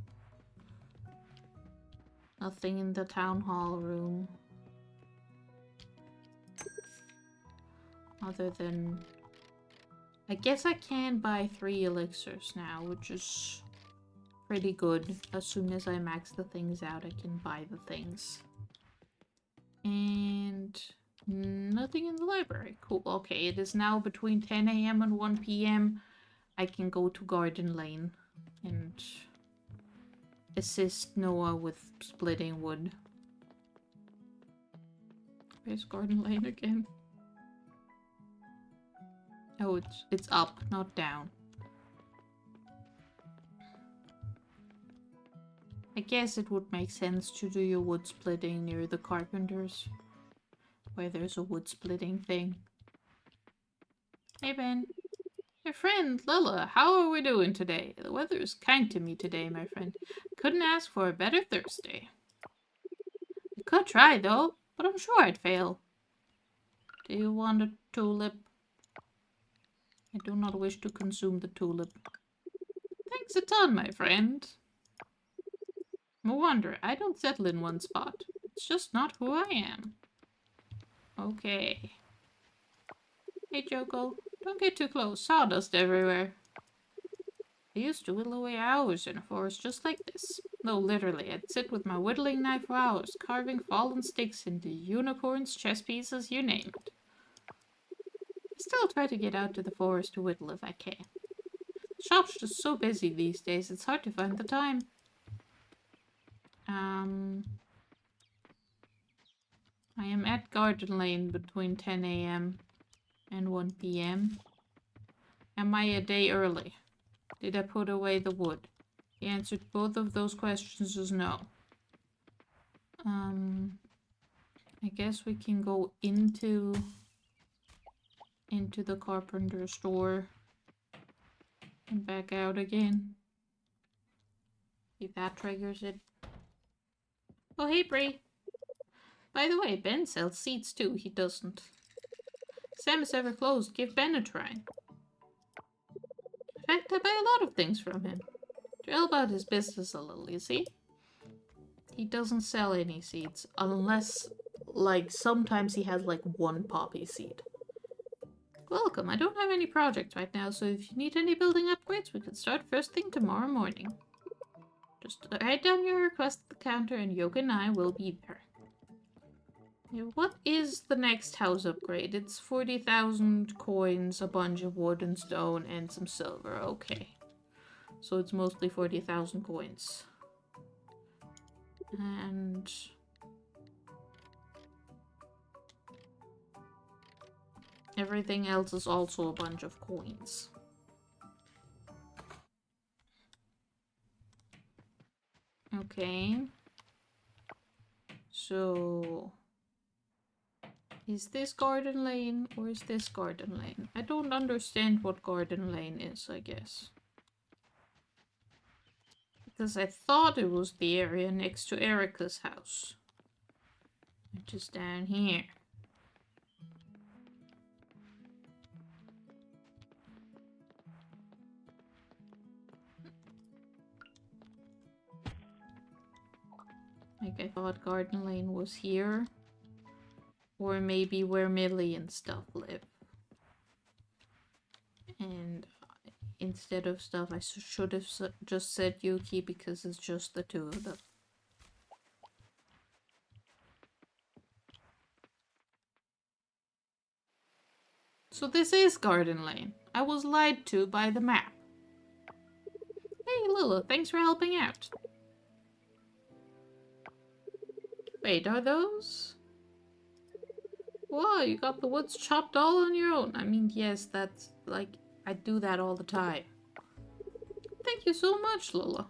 Nothing in the town hall room. Other than... I guess I can buy 3 elixirs now, which is pretty good. As soon as I max the things out, I can buy the things. And nothing in the library. Cool. Okay, it is now between 10 AM and 1 PM. I can go to Garden Lane and assist Noah with splitting wood. Where's Garden Lane again? Oh, it's up, not down. I guess it would make sense to do your wood splitting near the carpenters, where there's a wood splitting thing. Hey Ben. Hey friend, Lila, how are we doing today? The weather is kind to me today, my friend. Couldn't ask for a better Thursday. I could try though, but I'm sure I'd fail. Do you want a tulip? I do not wish to consume the tulip. Thanks a ton, my friend. I'm a wanderer. I don't settle in one spot. It's just not who I am. Okay. Hey, Joko. Don't get too close. Sawdust everywhere. I used to whittle away hours in a forest just like this. No, literally. I'd sit with my whittling knife for hours, carving fallen sticks into unicorns, chess pieces, you name it. I still try to get out to the forest to whittle if I can. The shop's just so busy these days, it's hard to find the time. I am at Garden Lane between 10 AM and 1 PM. Am I a day early? Did I put away the wood? The answer to both of those questions is no. I guess we can go into the carpenter store and back out again. If that triggers it. Oh, hey, Bree. By the way, Ben sells seeds too. He doesn't. Sam is ever closed. Give Ben a try. In fact, I buy a lot of things from him. Drill about his business a little, you see? He doesn't sell any seeds unless, like, sometimes he has, like, 1 poppy seed. Welcome. I don't have any projects right now, so if you need any building upgrades, we can start first thing tomorrow morning. Just write down your request at the counter and Yoga and I will be there. What is the next house upgrade? It's 40,000 coins, a bunch of wood and stone, and some silver. Okay. So it's mostly 40,000 coins. And Everything else is also a bunch of coins. Okay. So... is this Garden Lane or is this Garden Lane? I don't understand what Garden Lane is, I guess. Because I thought it was the area next to Erica's house. Which is down here. Like, I thought Garden Lane was here. Or maybe where Millie and stuff live. And instead of stuff, I should have just said Yuki because it's just the two of them. So this is Garden Lane. I was lied to by the map. Hey Lila, thanks for helping out. Wait, are those? Whoa, you got the woods chopped all on your own. I mean, yes, that's like, I do that all the time. Thank you so much, Lola.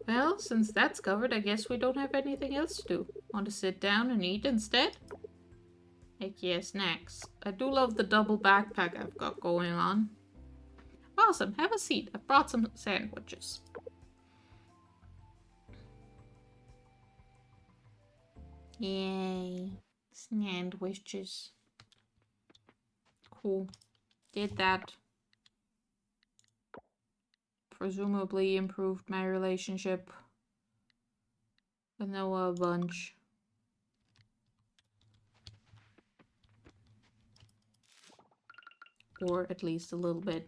Well, since that's covered, I guess we don't have anything else to do. Want to sit down and eat instead? Heck yeah, snacks. I do love the double backpack I've got going on. Awesome, have a seat. I brought some sandwiches. Yay. Sandwiches. Cool. Did that. Presumably improved my relationship with Noah a bunch. Or at least a little bit.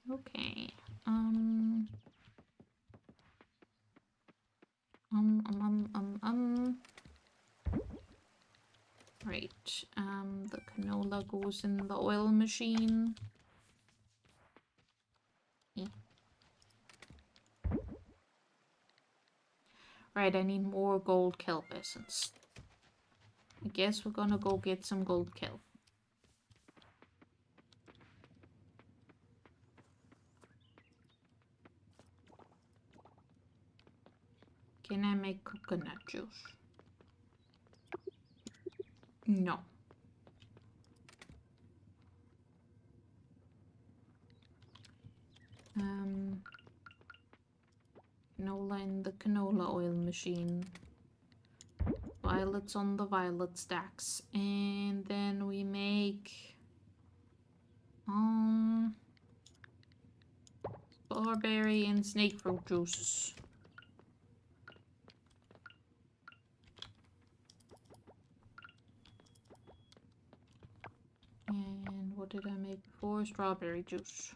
Okay. Right. The canola goes in the oil machine. Yeah. Right, I need more gold kelp essence. I guess we're gonna go get some gold kelp. Can I make coconut juice? No. Canola in the canola oil machine. Violets on the violet stacks. And then we make... strawberry and snake fruit juices. And what did I make before? Strawberry juice.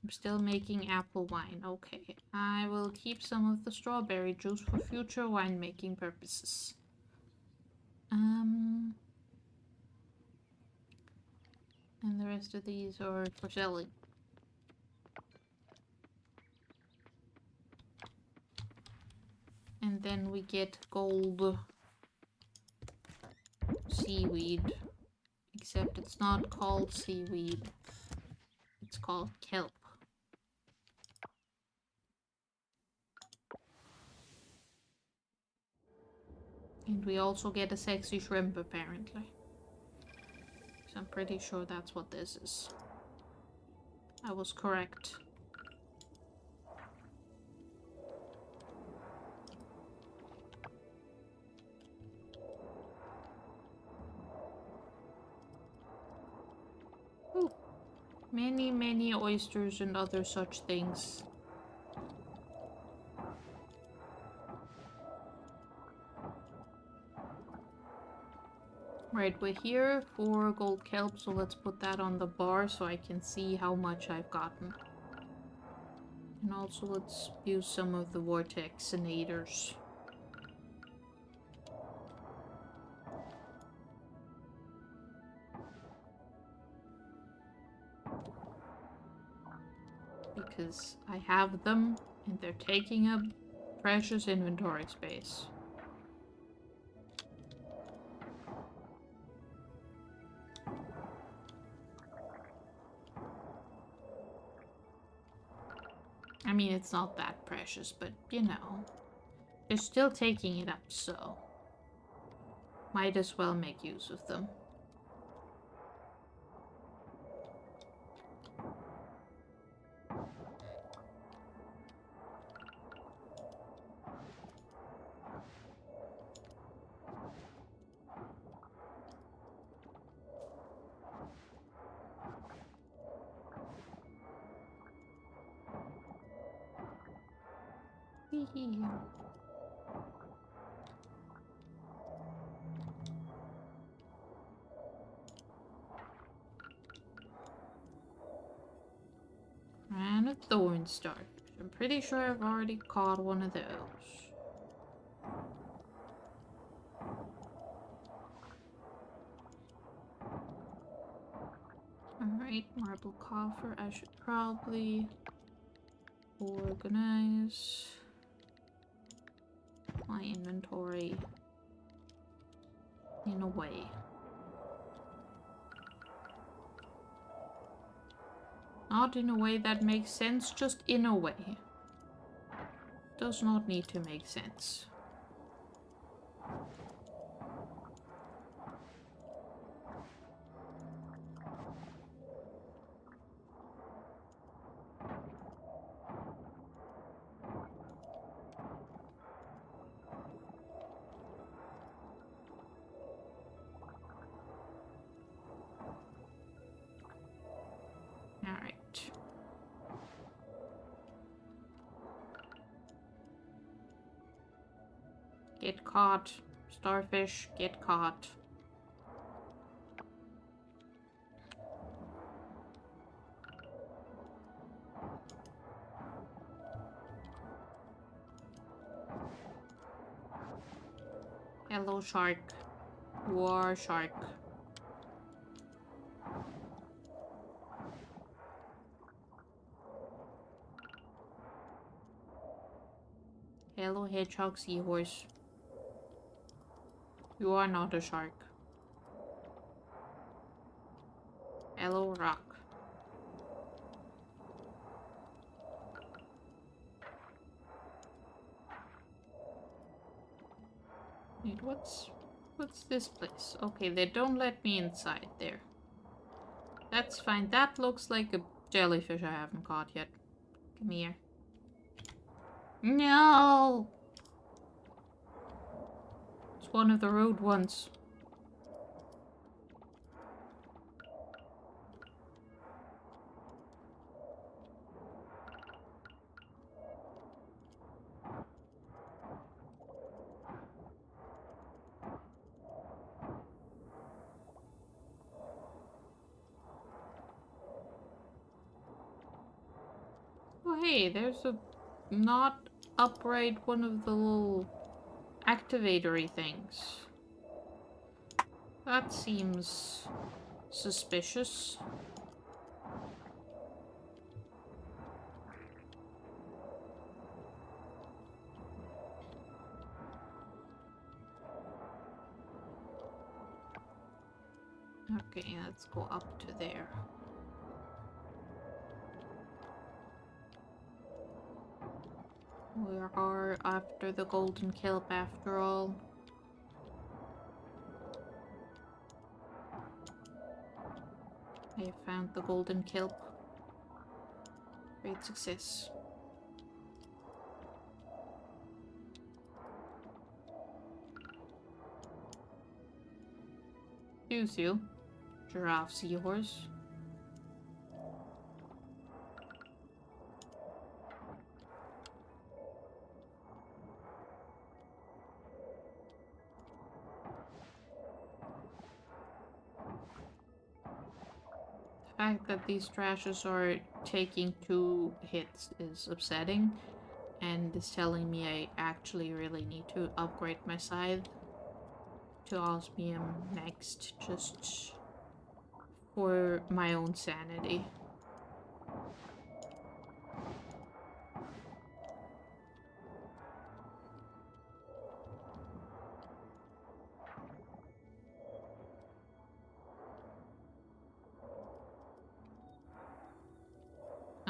I'm still making apple wine. Okay, I will keep some of the strawberry juice for future winemaking purposes. And the rest of these are for selling. And then we get gold seaweed. Except it's not called seaweed. It's called kelp. And we also get a sexy shrimp, apparently. So I'm pretty sure that's what this is. I was correct. Ooh. Many, many oysters and other such things. Right, we're here for gold kelp, so let's put that on the bar so I can see how much I've gotten. And also let's use some of the vortexinators. because I have them and they're taking up precious inventory space. I mean, it's not that precious, but you know, they're still taking it up, so might as well make use of them. And a thorn starfish. I'm pretty sure I've already caught one of those. Alright, marble coffer. I should probably organize my inventory in a way. Not in a way that makes sense, just in a way. Does not need to make sense. Alright. Get caught. Starfish, get caught. Hello, shark. You are a shark. Hello, hedgehog seahorse. You are not a shark. Hello, rock. Wait, what's this place? Okay, they don't let me inside there. That's fine. That looks like a jellyfish I haven't caught yet. Come here. No! It's one of the rude ones. Oh hey, there's a not upright one of the little activatory things. That seems suspicious. Okay, let's go up to there. We are after the golden kelp after all. I found the golden kelp. Great success. Yuzu. Giraffe seahorse. The fact that these trashes are taking 2 hits is upsetting and is telling me I actually really need to upgrade my scythe to osmium next, just for my own sanity.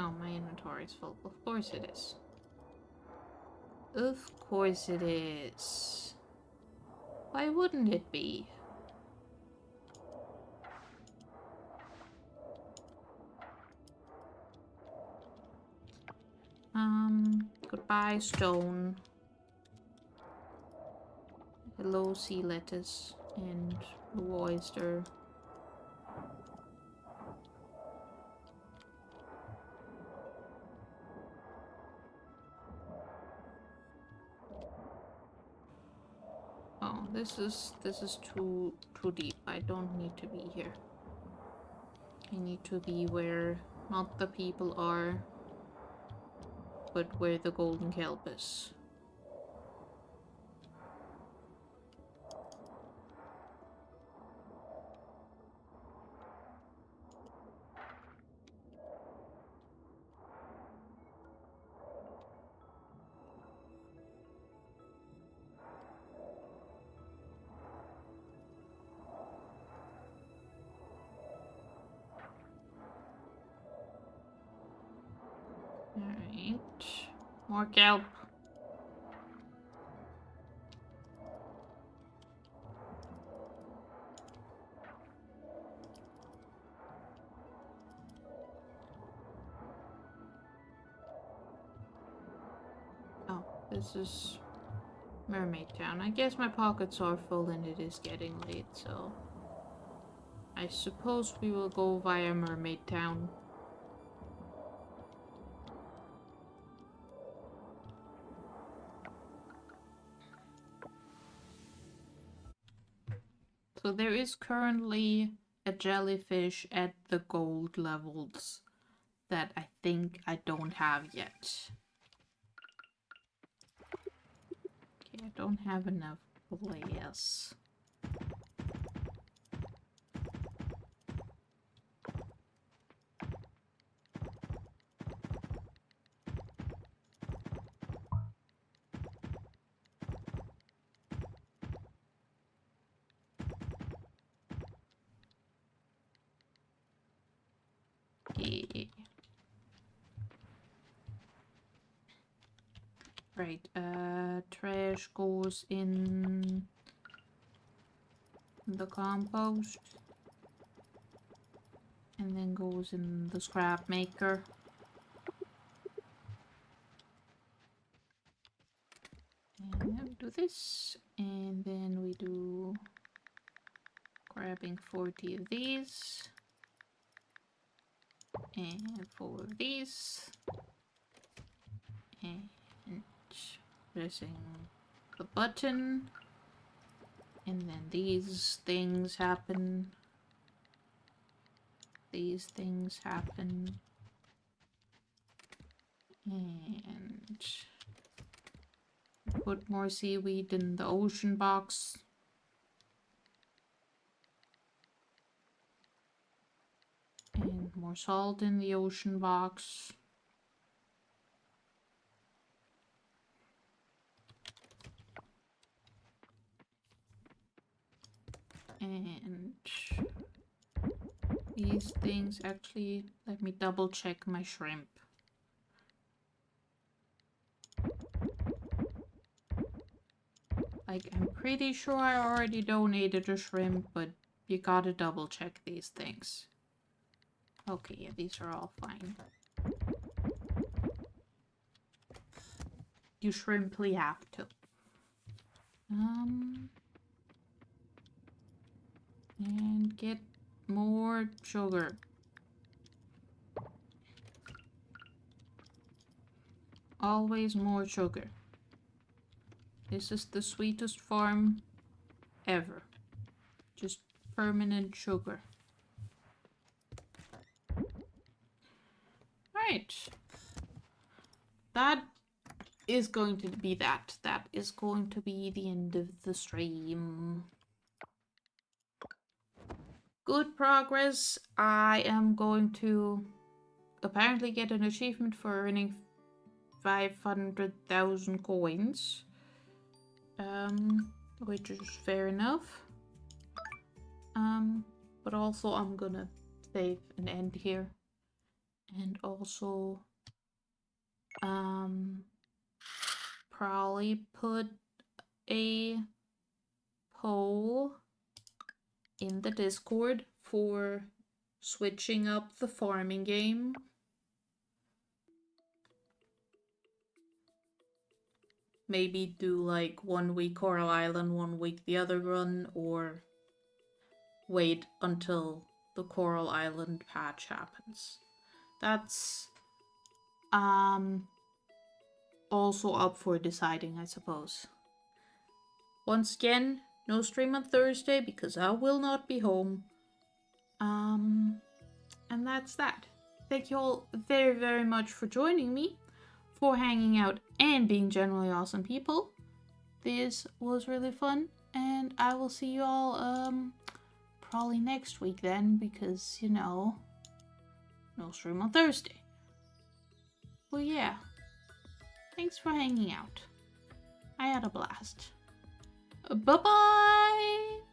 Oh, my inventory is full. Of course it is. Of course it is. Why wouldn't it be? Goodbye, stone. Hello, sea lettuce and blue oyster. Oh, this is too deep. I don't need to be here. I need to be where not the people are, but where the golden kelp is. Alright. More kelp. Oh, this is Mermaid Town. I guess my pockets are full and it is getting late, so I suppose we will go via Mermaid Town. So there is currently a jellyfish at the gold levels that I think I don't have yet. Okay, I don't have enough players. Yeah. Right, trash goes in the compost. And then goes in the scrap maker. And then we do this. And then we do grabbing 40 of these. And 4 of these. And pressing the button. And then these things happen. These things happen. And put more seaweed in the ocean box. And more salt in the ocean box. And these things actually, let me double check my shrimp. Like, I'm pretty sure I already donated a shrimp, but you gotta double check these things. Okay, yeah, these are all fine. You shrimply have to. And get more sugar. Always more sugar. This is the sweetest farm ever. Just permanent sugar. Right. That is going to be that. That is going to be the end of the stream. Good progress. I am going to apparently get an achievement for earning 500,000 coins. Which is fair enough. But also I'm gonna save and end here. And also probably put a poll in the Discord for switching up the farming game. Maybe do like 1 week Coral Island, 1 week the other one, or wait until the Coral Island patch happens. That's also up for deciding, I suppose. Once again, no stream on Thursday because I will not be home. And that's that. Thank you all very, very much for joining me, for hanging out and being generally awesome people. This was really fun, and I will see you all probably next week then, because, you know, no stream on Thursday. Well, yeah. Thanks for hanging out. I had a blast. Bye-bye!